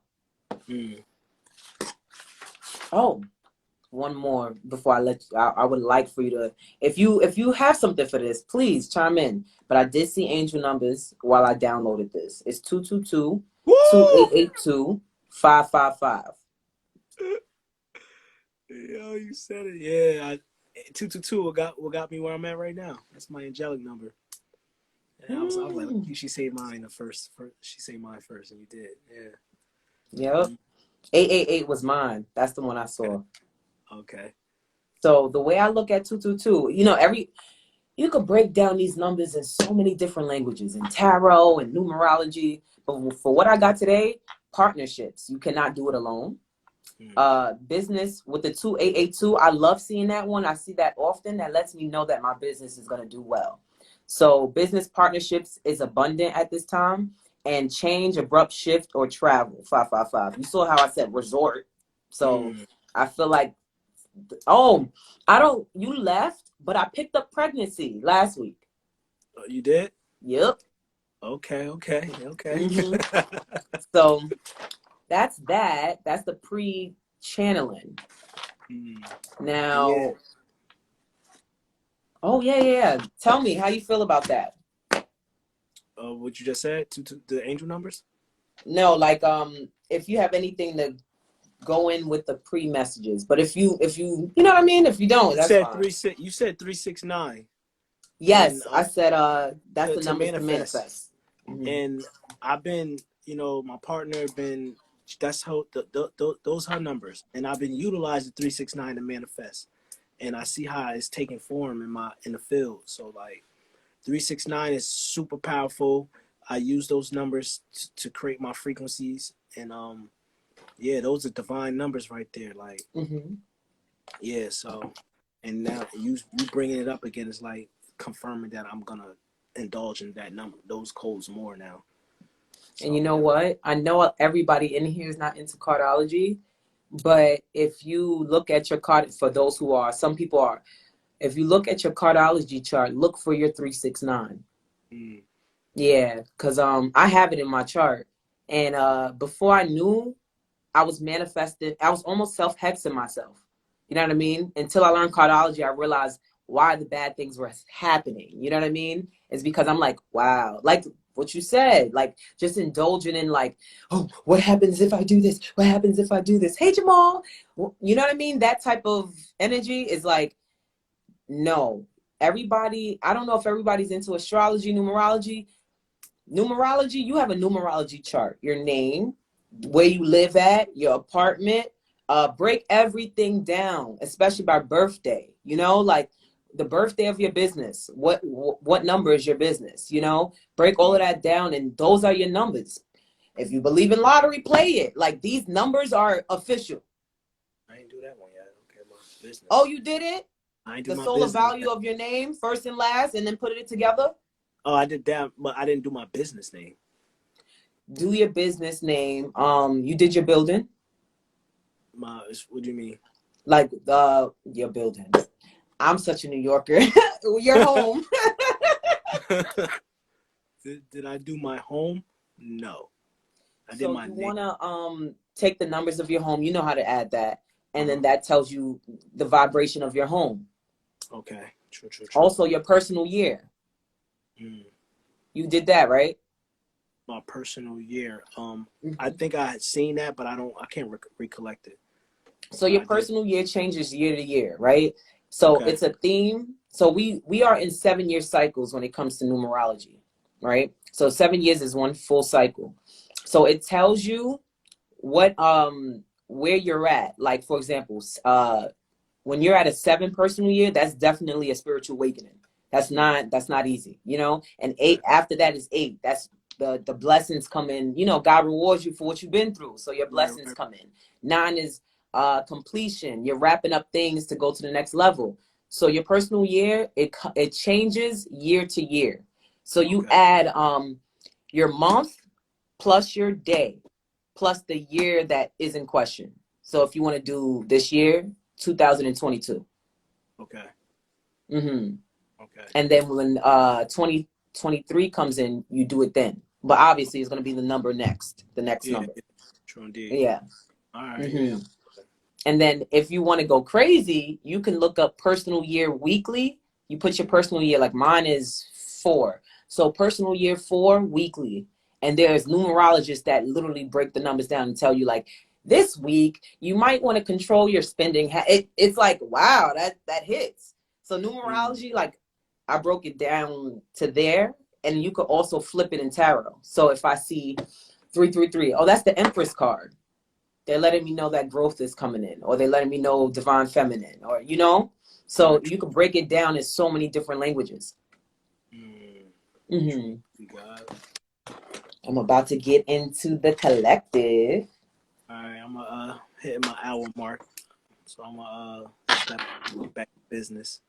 Oh, one more before I let you. I would like for you to, if you have something for this, please chime in. But I did see angel numbers while I downloaded this. It's 222-2882-555. Yo, you said it. Yeah, 222 what got me where I'm at right now. That's my angelic number. And I was like, she say mine first. She say mine first, and you did. Yeah. Yep. 888 was mine. That's the one I saw. Okay. So the way I look at 222, you know, you could break down these numbers in so many different languages, in tarot and numerology. But for what I got today, partnerships. You cannot do it alone. Business with the 2882, I love seeing that one. I see that often. That lets me know that my business is going to do well. So business partnerships is abundant at this time. And change, abrupt shift, or travel, 555. You saw how I said resort. So I feel like, you left, but I picked up pregnancy last week. Oh, you did? Yep. Okay. Mm-hmm. So that's that. That's the pre-channeling. Now, yeah. Oh, yeah. Tell me how you feel about that. What you just said, to the angel numbers? No, like if you have anything to go in with the pre-messages, but if you you know what I mean, if you don't, that's fine. You said 369. Yes, and, I said that's the numbers to manifest. And I've been, you know, my partner been, that's how those her numbers, and I've been utilizing 369 to manifest, and I see how it's taking form in the field. So like 369 is super powerful. I use those numbers to create my frequencies, and yeah, those are divine numbers right there. Like yeah, so, and now you bringing it up again is like confirming that I'm gonna indulge in that number, those codes more now. So, and you know what? I know everybody in here is not into cardology, but if you look at your card, for those who are, some people are, If you look at your cardology chart, look for your 369. Mm. Yeah, because I have it in my chart. And before I knew, I was manifesting, I was almost self-hexing myself. You know what I mean? Until I learned cardology, I realized why the bad things were happening. You know what I mean? It's because I'm like, wow, like what you said, like just indulging in like, oh, what happens if I do this? What happens if I do this? Hey, Jamal. You know what I mean? That type of energy is like, no. Everybody, I don't know if everybody's into astrology, numerology. Numerology, you have a numerology chart. Your name, where you live at, your apartment. Break everything down, especially by birthday. You know, like the birthday of your business. What number is your business? You know, break all of that down, and those are your numbers. If you believe in lottery, play it. Like these numbers are official. I ain't do that one yet. I don't care about business. Oh, you did it? I ain't do The my solar business value yet. of your name, first and last, and then put it together. Oh, I did that, but I didn't do my business name. Do your business name. You did your building. What do you mean? Like your building. I'm such a New Yorker. Your home. Did I do my home? No. I did So my you name. wanna take the numbers of your home. You know how to add that, and then that tells you the vibration of your home. Okay. True. Also, your personal year. Mm. You did that, right? My personal year. I think I had seen that, but I can't recollect it. So your personal year changes year to year, right? So it's a theme. So we are in 7-year cycles when it comes to numerology, right? So 7 years is one full cycle. So it tells you what where you're at. Like for example, when you're at a 7 personal year, that's definitely a spiritual awakening. That's not easy, you know. And 8 after that is 8. That's the blessings come in. You know, God rewards you for what you've been through, so your blessings come in. 9 is completion. You're wrapping up things to go to the next level. So your personal year, it changes year to year. So you add your month plus your day plus the year that is in question. So if you want to do this year, 2022. Okay. Mm-hmm. Okay. And then when 2023 comes in, you do it then. But obviously, it's going to be the number next, the next number. True indeed. Yeah. All right. Mm-hmm. Yeah. And then if you want to go crazy, you can look up personal year weekly. You put your personal year, like mine is 4. So personal year 4 weekly. And there's numerologists that literally break the numbers down and tell you like, this week, you might want to control your spending. It's like, wow, that hits. So numerology, like I broke it down to there. And you could also flip it in tarot. So if I see 333, oh, that's the Empress card. They're letting me know that growth is coming in, or they're letting me know divine feminine, or you know. So you can break it down in so many different languages. Mm-hmm. I'm about to get into the collective. All right, I'm hitting my hour mark, so I'm step back to business.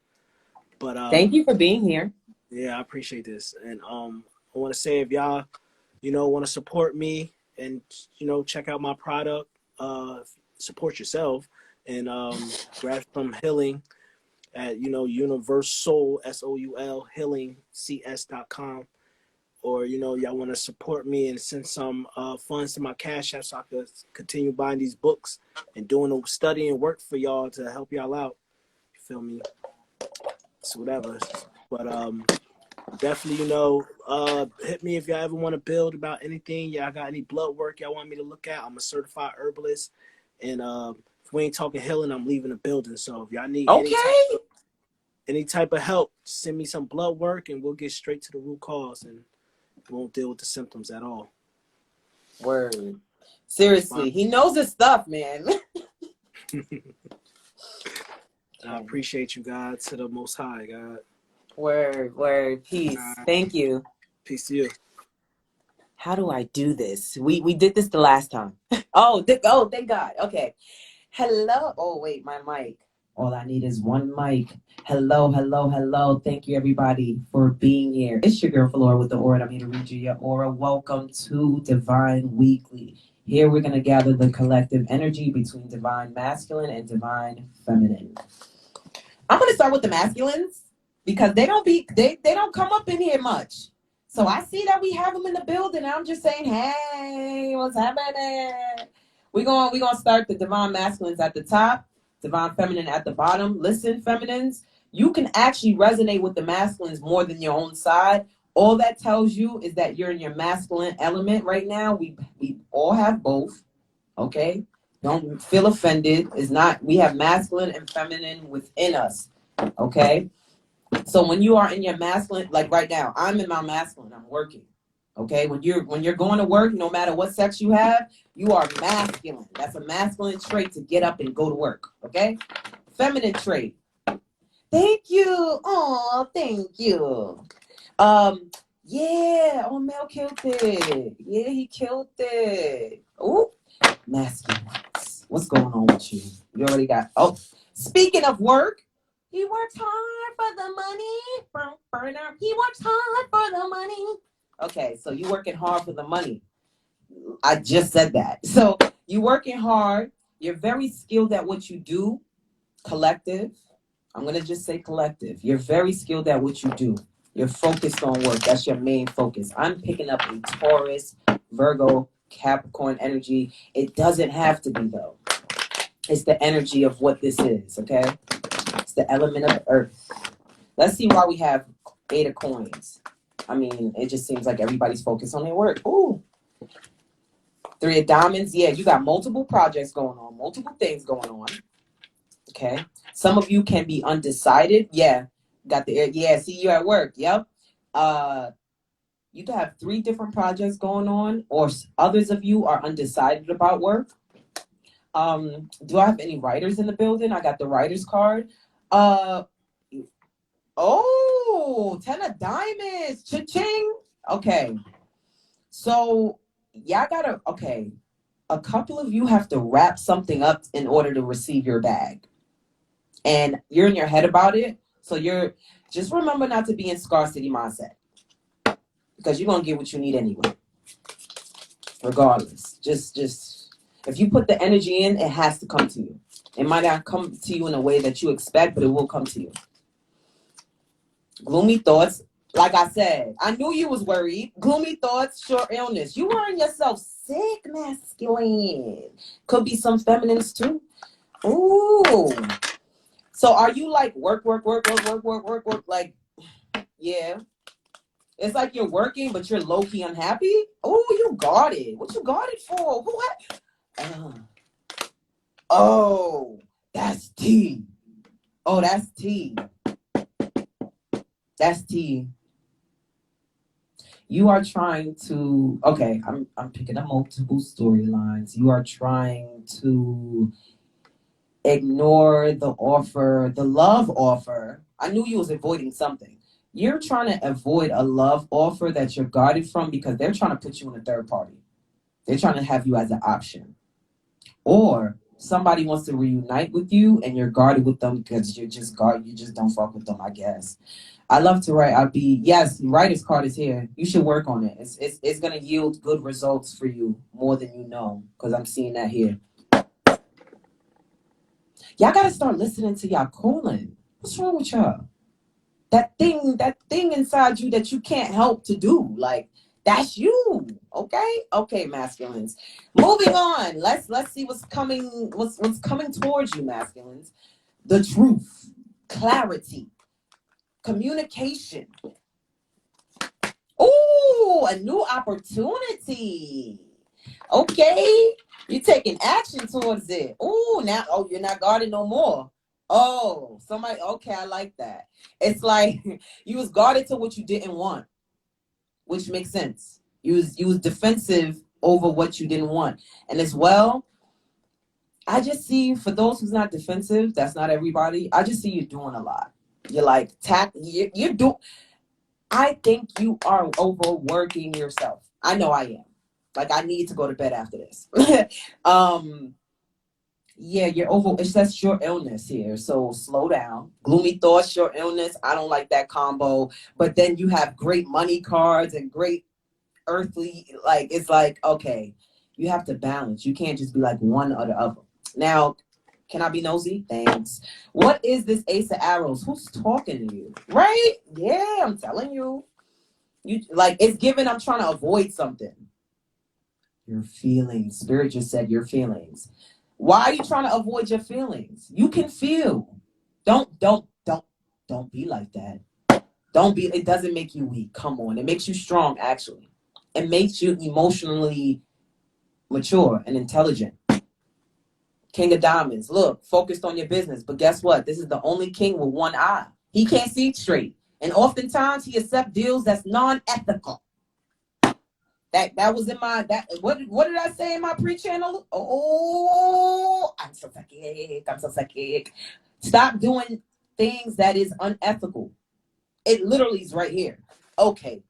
But thank you for being here. Yeah, I appreciate this, and I want to say if y'all, want to support me and check out my product, support yourself and grab some healing at Universal SOUL healingcs.com, or y'all want to support me and send some funds to my Cash App so I could continue buying these books and doing the study and work for y'all to help y'all out. You feel me? It's whatever. But definitely, hit me if y'all ever want to build about anything. Y'all got any blood work y'all want me to look at? I'm a certified herbalist, and if we ain't talking healing, I'm leaving the building. So if y'all need any type of help, send me some blood work, and we'll get straight to the root cause, and won't deal with the symptoms at all. Word. Seriously, he knows his stuff, man. I appreciate you, God, to the Most High, God. Word. Peace. Thank you. Peace to you. How do I do this? We did this the last time. Oh, thank God. Okay. Hello. Oh, wait, my mic. All I need is one mic. Hello. Thank you, everybody, for being here. It's your girl, Philora, with the Aura. I'm here to read you your aura. Welcome to Divine Weekly. Here we're going to gather the collective energy between divine masculine and divine feminine. I'm gonna start with the masculines because they don't come up in here much. So I see that we have them in the building. And I'm just saying, hey, what's happening? We're gonna start the divine masculines at the top, divine feminine at the bottom. Listen, feminines, you can actually resonate with the masculines more than your own side. All that tells you is that you're in your masculine element right now. We all have both. Okay? Don't feel offended. It's not, we have masculine and feminine within us. Okay? So when you are in your masculine, like right now, I'm in my masculine, I'm working. Okay? When you're going to work, no matter what sex you have, you are masculine. That's a masculine trait to get up and go to work. Okay? Feminine trait. Thank you. Oh, thank you. Yeah, oh, Mel killed it. Yeah, he killed it. Oh, masculines. What's going on with you? You already got, oh, speaking of work, he works hard for the money. He works hard for the money. Okay, so you working hard for the money. I just said that. So you working hard. You're very skilled at what you do. Collective. I'm going to just say collective. You're very skilled at what you do. You're focused on work. That's your main focus. I'm picking up a Taurus, Virgo, Capricorn energy. It doesn't have to be, though. It's the energy of what this is, okay? It's the element of the earth. Let's see why we have 8 of coins. I mean, it just seems like everybody's focused on their work. Ooh. 3 of diamonds. Yeah, you got multiple projects going on, multiple things going on. Okay. Some of you can be undecided. Yeah. Got the, yeah, see you at work. Yep. You can have 3 different projects going on, or others of you are undecided about work. Do I have any writers in the building? I got the writer's card. Oh, 10 of diamonds. Cha-ching. Okay. So y'all gotta, okay. A couple of you have to wrap something up in order to receive your bag. And you're in your head about it. So you're, just remember not to be in scarcity mindset. Because you're going to get what you need anyway. Regardless. Just, if you put the energy in, it has to come to you. It might not come to you in a way that you expect, but it will come to you. Gloomy thoughts. Like I said, I knew you was worried. Gloomy thoughts, short illness. You wearing yourself sick, masculine. Could be some feminines too. Ooh. So are you like work? Like, yeah. It's like you're working, but you're low-key unhappy? Oh, you guarded. What you guarded for? What? Oh, that's tea. Oh, that's tea. That's tea. You are trying to, okay, I'm picking up multiple storylines. You are trying to ignore the offer, the love offer. I knew you was avoiding something. You're trying to avoid a love offer that you're guarded from because they're trying to put you in a third party. They're trying to have you as an option. Or somebody wants to reunite with you and you're guarded with them because you just don't fuck with them, I guess. I love to write. Yes, writer's card is here. You should work on it. It's going to yield good results for you more than you know, because I'm seeing that here. Y'all got to start listening to y'all colon. What's wrong with y'all? That thing inside you that you can't help to do. Like, that's you. Okay, masculines. Moving on. Let's see what's coming towards you, masculines. The truth, clarity, communication. Ooh, a new opportunity. Okay. You're taking action towards it. Ooh, now, you're not guarded no more. Oh, somebody, okay, I like that. It's like you was guarded to what you didn't want, which makes sense. You was defensive over what you didn't want. And as well, I just see, for those who's not defensive, that's not everybody, I just see you doing a lot. You're like, I think you are overworking yourself. I know I am. Like, I need to go to bed after this. Yeah, it's just short illness here. So slow down. Gloomy thoughts, short illness. I don't like that combo. But then you have great money cards and great earthly, like, it's like, okay, you have to balance. You can't just be like one or the other. Now, Can I be nosy? Thanks. What is this Ace of Arrows? Who's talking to you? Right? Yeah, I'm telling you. You like it's given I'm trying to avoid something. Your feelings. Spirit just said your feelings. Why are you trying to avoid your feelings? You can feel. Don't be like that. Don't be, it doesn't make you weak. Come on. It makes you strong, actually. It makes you emotionally mature and intelligent. King of Diamonds. Look, focused on your business. But guess what? This is the only king with one eye. He can't see straight. And oftentimes he accepts deals that's non-ethical. That was in my what did I say in my pre-channel? Oh, I'm so psychic. Stop doing things that is unethical. It literally is right here. Okay.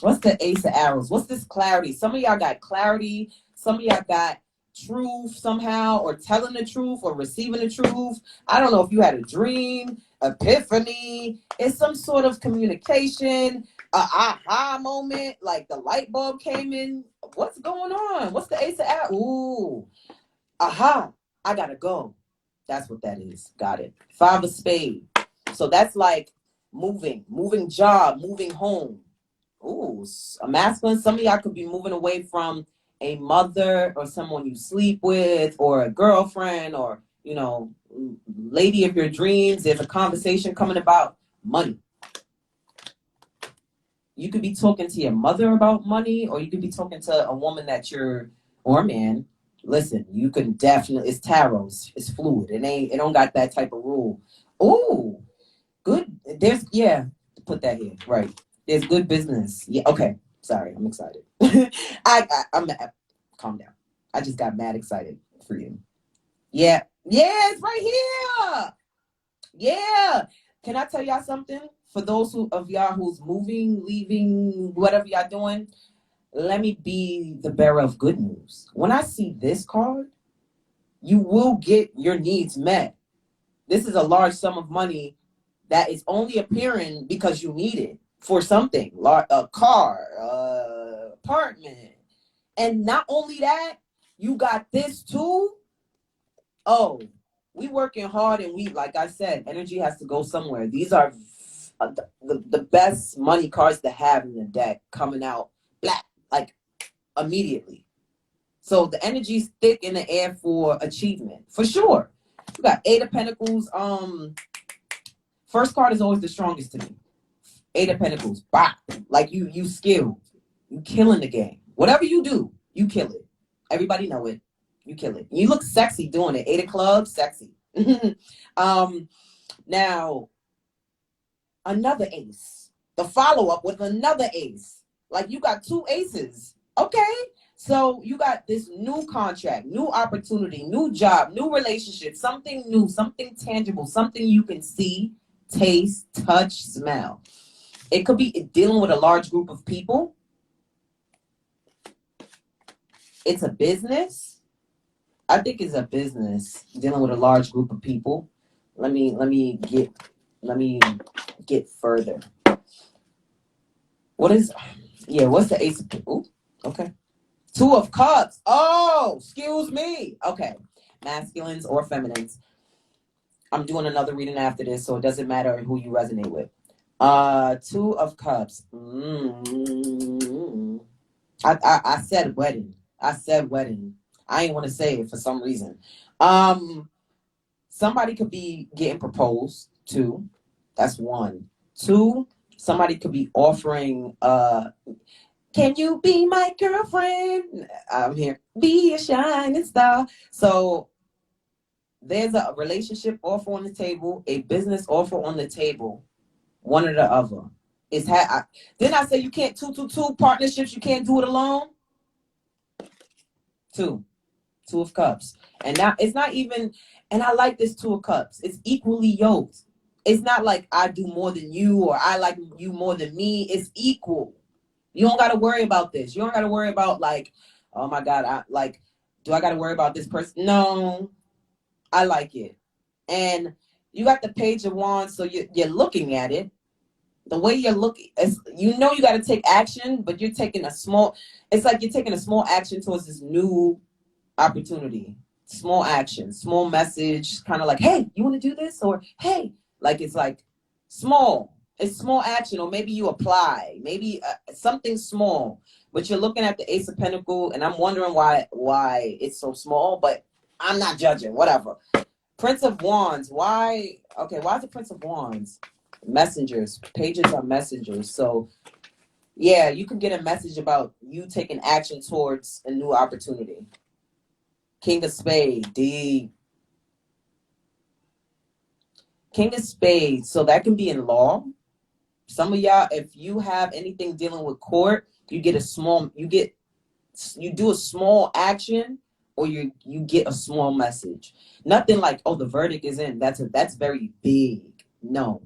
What's the Ace of Arrows? What's this clarity? Some of y'all got clarity. Some of y'all got truth somehow, or telling the truth, or receiving the truth. I don't know if you had a dream, epiphany. It's some sort of communication, a aha moment, like the light bulb came in. What's going on? What's the Ace of Arrows? Ooh, aha, I gotta go. That's what that is. Got it. Five of Spades. So that's like moving job, moving home. Ooh, a masculine. Some of y'all could be moving away from a mother or someone you sleep with, or a girlfriend, or, you know, lady of your dreams. There's a conversation coming about money. You could be talking to your mother about money, or you could be talking to a woman that you're, or a man. Listen, you can definitely, it's tarot, it's fluid. It don't got that type of rule. Ooh, good. There's, yeah, put that here. Right. There's good business. Yeah. Okay. Sorry. I'm excited. I'm calm down. I just got mad excited for you. Yeah. Yeah. It's right here. Yeah. Can I tell y'all something? For those of y'all who's moving, leaving, whatever y'all doing, let me be the bearer of good news. When I see this card, you will get your needs met. This is a large sum of money that is only appearing because you need it for something, a car, apartment. And not only that, you got this too. Oh, we working hard, and we, like I said, energy has to go somewhere. These are the best money cards to have in the deck, coming out black, like immediately. So the energy's thick in the air for achievement, for sure. You got Eight of Pentacles. First card is always the strongest to me. Eight of Pentacles. Bah. Like you skilled. You killing the game. Whatever you do, you kill it. Everybody know it. You kill it. You look sexy doing it. Eight of Clubs, sexy. Now, another ace. The follow-up with another ace. Like you got two aces. Okay. So you got this new contract, new opportunity, new job, new relationship, something new, something tangible, something you can see, taste, touch, smell. It could be dealing with a large group of people. It's a business. I think it's a business dealing with a large group of people. Let me get further. What's the ace of, ooh, okay. Two of Cups. Oh, excuse me. Okay. Masculines or feminines. I'm doing another reading after this, so it doesn't matter who you resonate with. Two of Cups. I said wedding. I ain't want to say it for some reason. Somebody could be getting proposed to. That's one. Two, somebody could be offering, can you be my girlfriend? I'm here. Be a shining star. So there's a relationship offer on the table, a business offer on the table, one or the other. Didn't I say you can't two partnerships? You can't do it alone. Two of Cups. And now it's not even, and I like this Two of Cups. It's equally yoked. It's not like I do more than you or I like you more than me. It's equal. You don't got to worry about this. You don't got to worry about like, oh my God, do I got to worry about this person? No, I like it. And you got the Page of Wands, so you're looking at it. The way you're looking, you know, you got to take action, but you're taking a small, it's like you're taking a small action towards this new opportunity. Small action, small message, kind of like, hey, you want to do this? Or, hey, like, it's like small. It's small action, or maybe you apply, maybe something small, but you're looking at the Ace of Pentacles, and I'm wondering why it's so small, but I'm not judging, whatever. Prince of Wands, why? Okay, why is the Prince of Wands? Messengers, pages are messengers. So, yeah, you could get a message about you taking action towards a new opportunity. King of Spades, D. King of Spades, so that can be in law. Some of y'all, if you have anything dealing with court, you do a small action, or you get a small message. Nothing like, oh, the verdict is in. That's very big. No.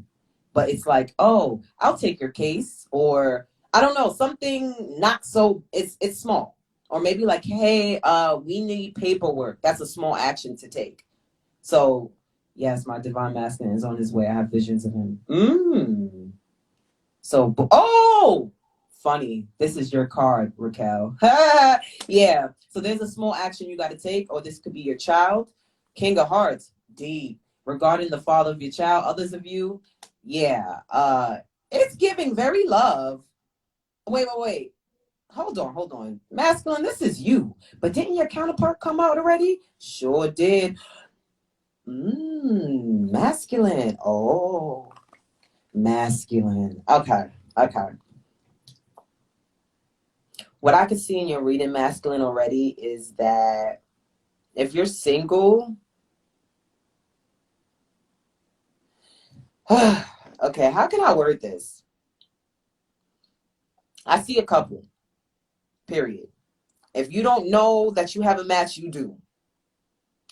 But it's like, oh, I'll take your case, or I don't know, something not so, it's small. Or maybe like, hey, we need paperwork. That's a small action to take. So yes, my divine masculine is on his way. I have visions of him. So, oh, funny. This is your card, Raquel. Yeah. So there's a small action you got to take, or this could be your child. King of Hearts, D. Regarding the father of your child, others of you, yeah. It's giving very love. Wait. Hold on. Masculine, this is you. But didn't your counterpart come out already? Sure did. Masculine. Oh, masculine. Okay. What I can see in your reading, masculine, already is that if you're single, okay, how can I word this? I see a couple, period. If you don't know that you have a match, you do.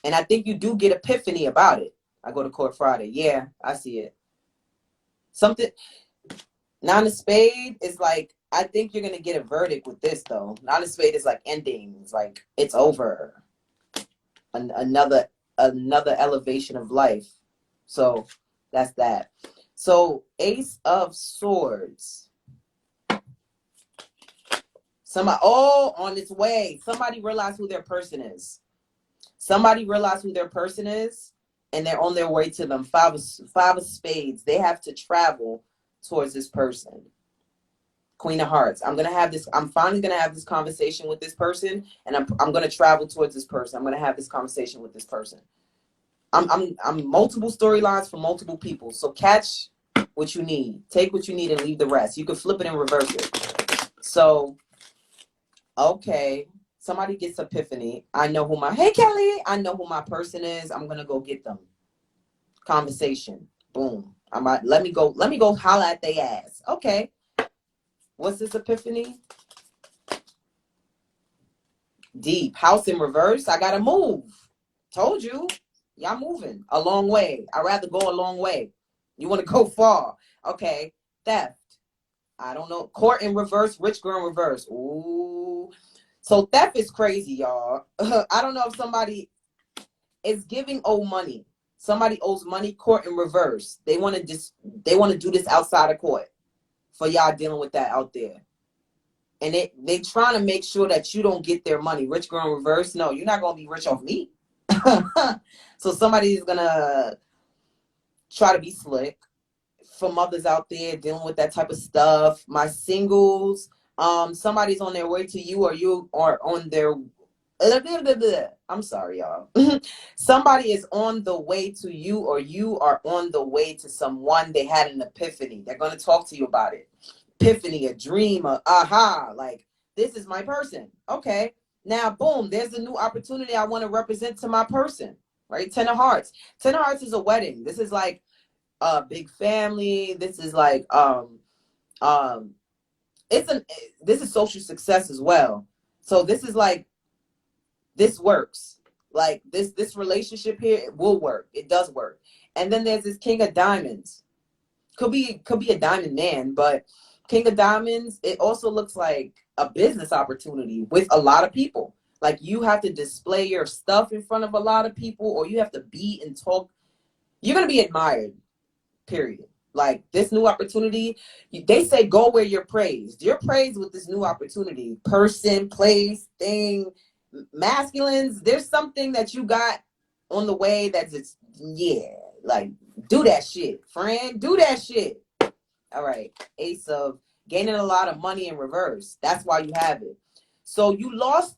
And I think you do get epiphany about it. I go to court Friday. Yeah, I see it. Something, Nine of Spade is like, I think you're going to get a verdict with this, though. Nine of Spade is like endings, like it's over. Another elevation of life. So that's that. So Ace of Swords. Somebody, on its way. Somebody realize who their person is. And they're on their way to them. Five of Spades. They have to travel towards this person. Queen of Hearts. I'm finally gonna have this conversation with this person, and I'm gonna travel towards this person. I'm gonna have this conversation with this person. I'm multiple storylines for multiple people. So catch what you need. Take what you need and leave the rest. You can flip it and reverse it. So, okay. Somebody gets epiphany. Hey Kelly, I know who my person is. I'm gonna go get them. Conversation. Boom. Let me go holla at they ass. Okay. What's this epiphany? Deep. House in reverse. I gotta move. Told you. Y'all moving a long way. I'd rather go a long way. You want to go far. Okay. Theft. I don't know. Court in reverse. Rich girl in reverse. Ooh. So theft is crazy, y'all. I don't know if somebody is giving old money. Somebody owes money. Court in reverse. They want to do this outside of court. For y'all dealing with that out there. And they trying to make sure that you don't get their money. Rich girl in reverse. No, you're not going to be rich off me. So somebody is going to try to be slick. For mothers out there dealing with that type of stuff. My singles. Somebody's on their way to you, or you are on their... I'm sorry, y'all. Somebody is on the way to you, or you are on the way to someone. They had an epiphany. They're going to talk to you about it. Epiphany, a dream, a aha, like, this is my person. Okay. Now, boom, there's a new opportunity I want to represent to my person, right? Ten of Hearts. Ten of Hearts is a wedding. This is like a big family. This is like, this is social success as well. So this is like, this works. Like this relationship here, it will work. It does work. And then there's this King of Diamonds. Could be a diamond man, but King of Diamonds, it also looks like a business opportunity with a lot of people. Like you have to display your stuff in front of a lot of people, or you have to be and talk. You're going to be admired, period. Like this new opportunity, they say go where you're praised. You're praised with this new opportunity. Person, place, thing, masculines. There's something that you got on the way that's just, yeah, like do that shit, friend. Do that shit. All right. Ace of gaining a lot of money in reverse. That's why you have it. So you lost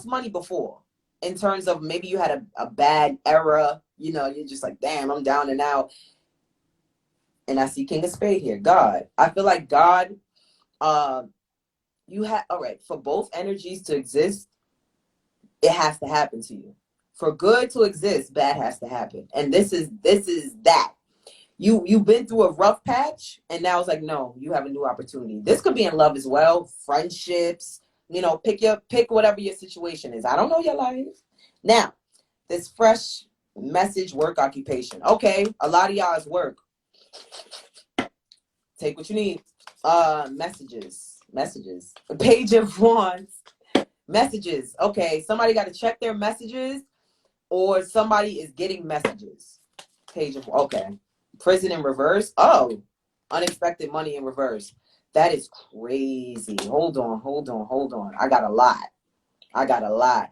money before in terms of maybe you had a bad era. You know, you're just like, damn, I'm down and out. And I see King of Spades here. God. I feel like God, you have, all right, for both energies to exist, it has to happen to you. For good to exist, bad has to happen. And this is that. You've been through a rough patch, and now it's like, no, you have a new opportunity. This could be in love as well, friendships, you know, pick whatever your situation is. I don't know your life. Now, this fresh message, work, occupation. Okay, a lot of y'all is work. Take what you need. Messages. A page of wands. Messages. Okay, somebody got to check their messages, or somebody is getting messages. Page of, okay. Prison in reverse. Oh, unexpected money in reverse. That is crazy. Hold on. I got a lot.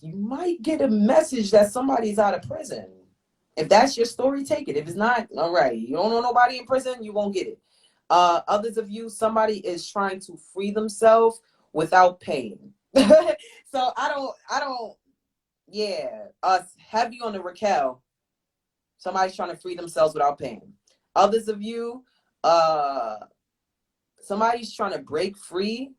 You might get a message that somebody's out of prison. If that's your story, take it. If it's not, all right. You don't know nobody in prison, you won't get it. Others of you, somebody is trying to free themselves without pain. So I don't, yeah. Heavy on the Raquel. Somebody's trying to free themselves without pain. Others of you, somebody's trying to break free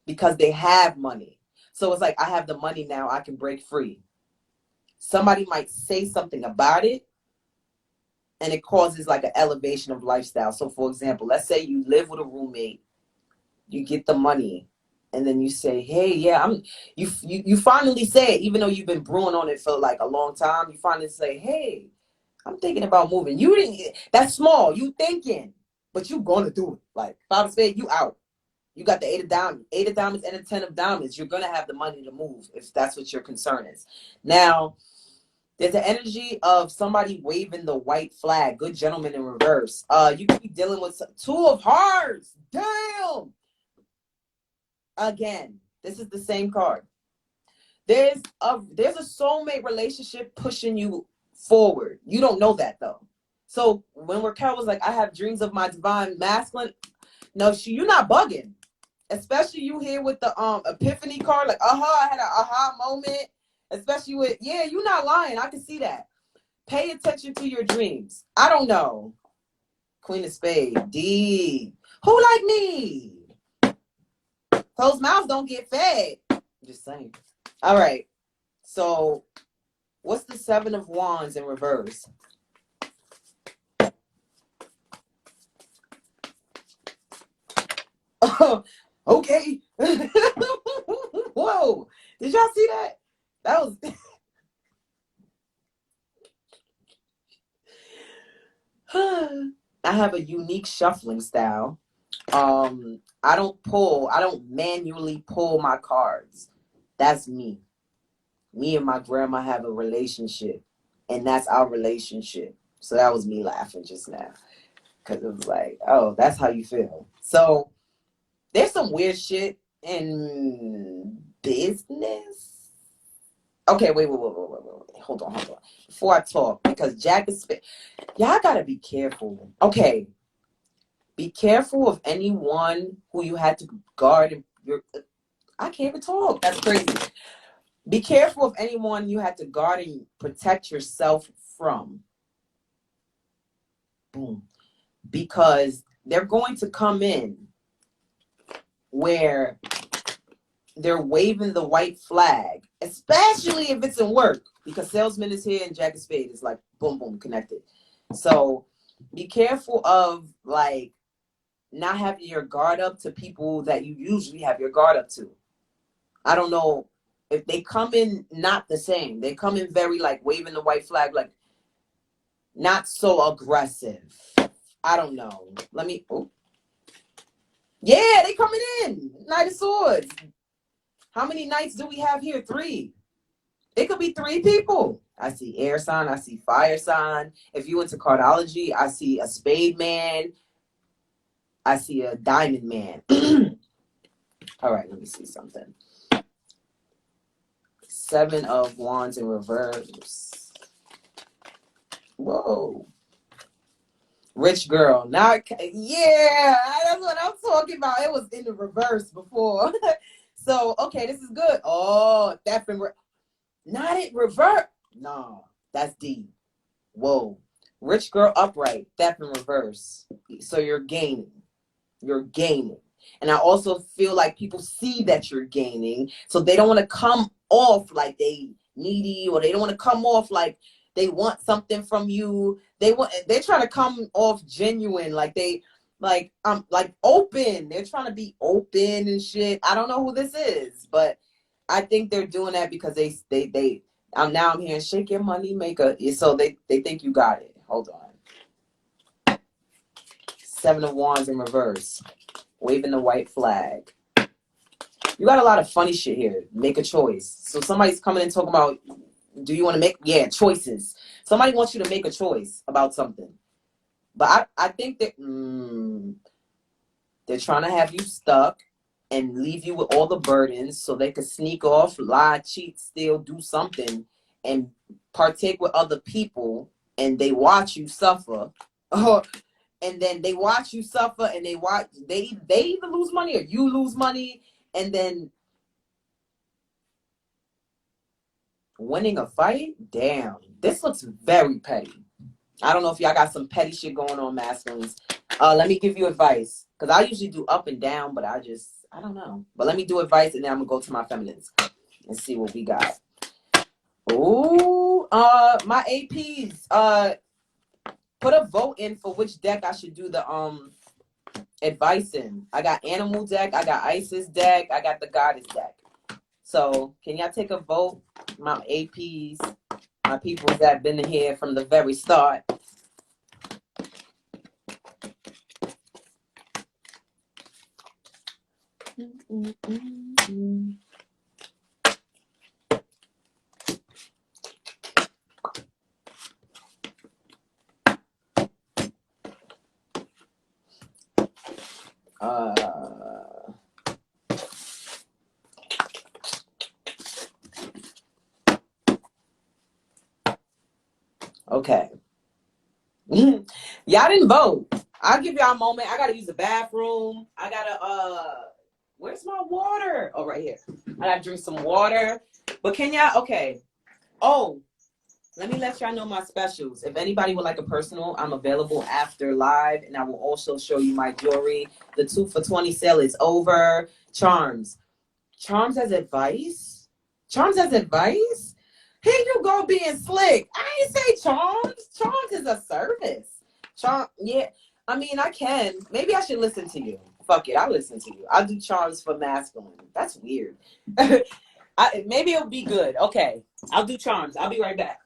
because they have money. So it's like, I have the money now, I can break free. Somebody might say something about it, and it causes like an elevation of lifestyle. So for example, let's say you live with a roommate, you get the money, and then you say, hey, yeah, you finally say it, even though you've been brewing on it for like a long time. You finally say, hey, I'm thinking about moving. You didn't, that's small, you thinking, but you gonna do it. Like 5 of spades, you out. You got the 8 of diamonds and a 10 of diamonds. You're gonna have the money to move if that's what your concern is. Now, there's the energy of somebody waving the white flag. Good gentleman in reverse. You could be dealing with 2 of hearts. Damn. Again, this is the same card. There's a soulmate relationship pushing you forward. You don't know that though. So when Raquel was like, I have dreams of my divine masculine. No, you're not bugging. Especially you here with the epiphany card. Like, I had an aha moment. Especially with, yeah, you're not lying. I can see that. Pay attention to your dreams. I don't know. Queen of Spades. D. Who like me? Closed mouths don't get fed. I'm just saying. All right. So what's the 7 of Wands in reverse? Okay. Whoa. Did y'all see that? That was... I have a unique shuffling style. I don't manually pull my cards. That's me. Me and my grandma have a relationship, and that's our relationship. So that was me laughing just now, because it was like, oh, that's how you feel. So there's some weird shit in business. Okay, wait. Hold on. Before I talk, because Jack is... Y'all gotta be careful. Okay. Be careful of anyone who you had to guard your... I can't even talk. That's crazy. Be careful of anyone you had to guard and protect yourself from. Boom. Because they're going to come in where they're waving the white flag, especially if it's in work, because salesman is here and Jack of Spades is like boom, boom, connected. So be careful of like not having your guard up to people that you usually have your guard up to. I don't know if they come in not the same. They come in very like waving the white flag, like not so aggressive. I don't know. Let me... Oh. Yeah, they coming in. Knight of Swords. How many knights do we have here? 3. It could be 3 people. I see air sign. I see fire sign. If you into cardology, I see a spade man. I see a diamond man. All right, let me see something. 7 of Wands in reverse. Whoa. Rich girl. Not, yeah, that's what I'm talking about. It was in the reverse before. So, okay, this is good. Oh, that's been, not in reverse. No, that's D. Whoa. Rich girl upright. Theft in reverse. So you're gaining. You're gaining. And I also feel like people see that you're gaining. So they don't want to come off like they needy, or they don't want to come off like they want something from you. They're trying to come off genuine, like like open. They're trying to be open and shit. I don't know who this is, but I think they're doing that because I'm hearing shake your money maker. So they think you got it. Hold on. 7 of Wands in reverse. Waving the white flag. You got a lot of funny shit here. Make a choice. So somebody's coming and talking about, do you want to make, choices. Somebody wants you to make a choice about something. But I think that they're trying to have you stuck and leave you with all the burdens so they could sneak off, lie, cheat, steal, do something, and partake with other people, and they watch you suffer. And then they watch you suffer, and they either lose money or you lose money, and then winning a fight. Damn, this looks very petty. I don't know if y'all got some petty shit going on, masculines. Let me give you advice, because I usually do up and down, but I don't know. But let me do advice, and then I'm gonna go to my feminines and see what we got. Ooh, my APs. Put a vote in for which deck I should do the advice in. I got Animal deck, I got Isis deck, I got the Goddess deck. So can y'all take a vote? My APs, my people that been here from the very start. Okay. Y'all didn't vote. I'll give y'all a moment. I gotta use the bathroom. I gotta where's my water? Oh, right here. I gotta drink some water. But can y'all, okay. Oh, let me let y'all know my specials. If anybody would like a personal, I'm available after live, and I will also show you my jewelry. The 2 for 20 sale is over. Charms. Charms as advice? Charms as advice? Here you go being slick. I ain't say charms. Charms is a service. Yeah. I mean, I can. Maybe I should listen to you. Fuck it, I'll listen to you. I'll do charms for masculine. That's weird. Maybe it'll be good. Okay, I'll do charms. I'll be right back.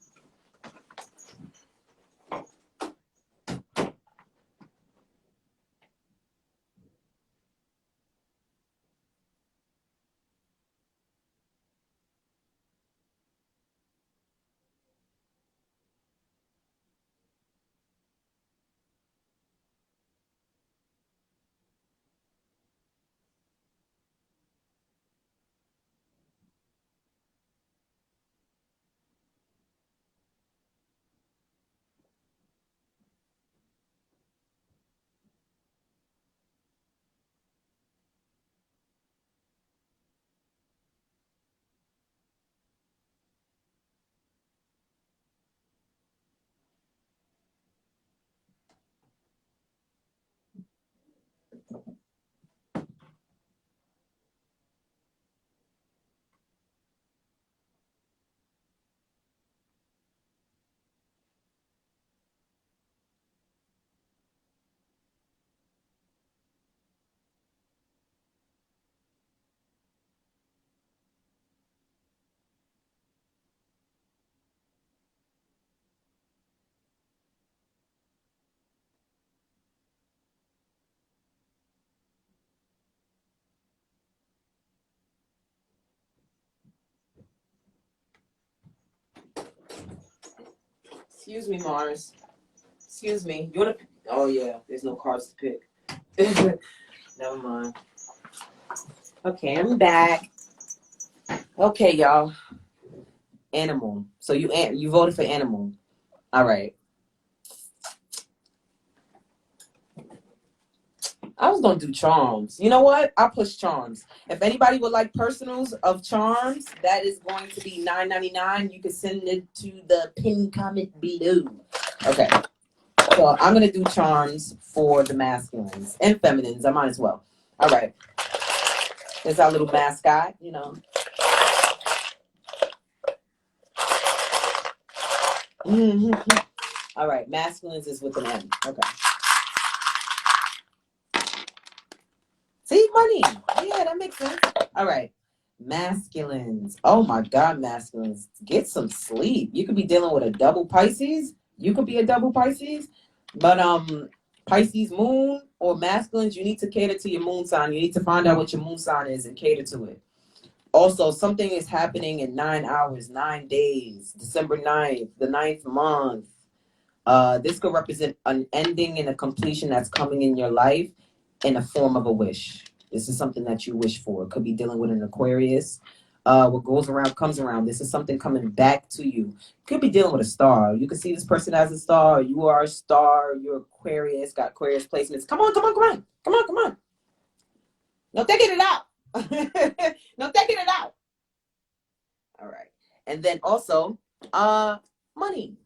Excuse me, Mars. Excuse me. You wanna? Oh yeah, there's no cards to pick. Never mind. Okay, I'm back. Okay, y'all. Animal. So you voted for animal. All right. I was gonna do charms. You know what? I'll push charms. If anybody would like personals of charms, that is going to be $9.99. You can send it to the pin comment below. Okay. So I'm gonna do charms for the masculines and feminines. I might as well. All right. There's our little mascot, you know. Mm-hmm. All right, masculines is with an M. Okay. See, money. Yeah, that makes sense. All right. Masculines. Oh my God, masculines. Get some sleep. You could be dealing with a double Pisces. You could be a double Pisces. But Pisces moon or masculines, you need to cater to your moon sign. You need to find out what your moon sign is and cater to it. Also, something is happening in 9 hours, 9 days, December 9th, the 9th month. This could represent an ending and a completion that's coming in your life in the form of a wish. This is something that you wish for. It could be dealing with an Aquarius. What goes around comes around. This is something coming back to you. Could be dealing with a star. You could see this person as a star. You are a star. You're Aquarius. Got Aquarius placements. Come on, come on, come on, come on, come on. No, taking it out. No, taking it out. All right. And then also, money.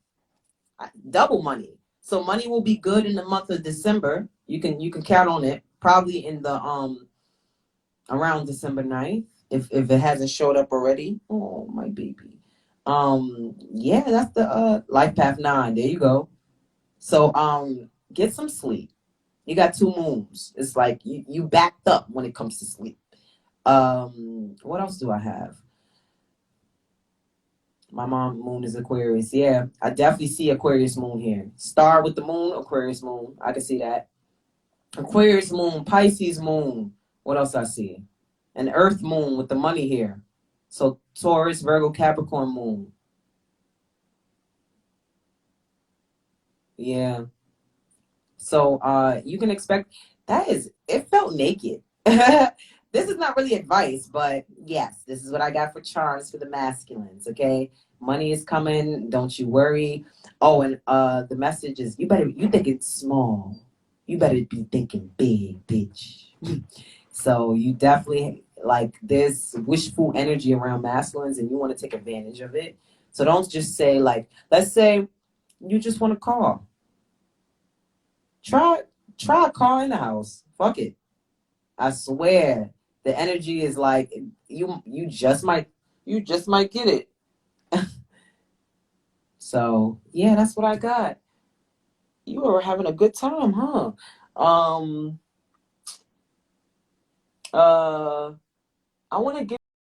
Double money. So money will be good in the month of December. You can count on it. Probably in the around December 9th. If it hasn't showed up already. Oh my baby. Yeah, that's the life path 9. There you go. So get some sleep. You got 2 moons. It's like you backed up when it comes to sleep. What else do I have? My mom moon is Aquarius. Yeah, I definitely see Aquarius moon here. Star with the moon, Aquarius moon. I can see that. Aquarius moon, Pisces moon. What else I see? An Earth moon with the money here. So Taurus, Virgo, Capricorn moon. Yeah. So you can expect it felt naked. This is not really advice, but yes, this is what I got for charms for the masculines, okay? Money is coming, don't you worry. Oh, and the message is you think it's small. You better be thinking big, bitch. So you definitely like there's wishful energy around masculines and you want to take advantage of it. So don't just say like, let's say you just want a car. Try a car in the house. Fuck it. I swear the energy is like you just might get it. So yeah, that's what I got. You were having a good time, huh? Um I want to give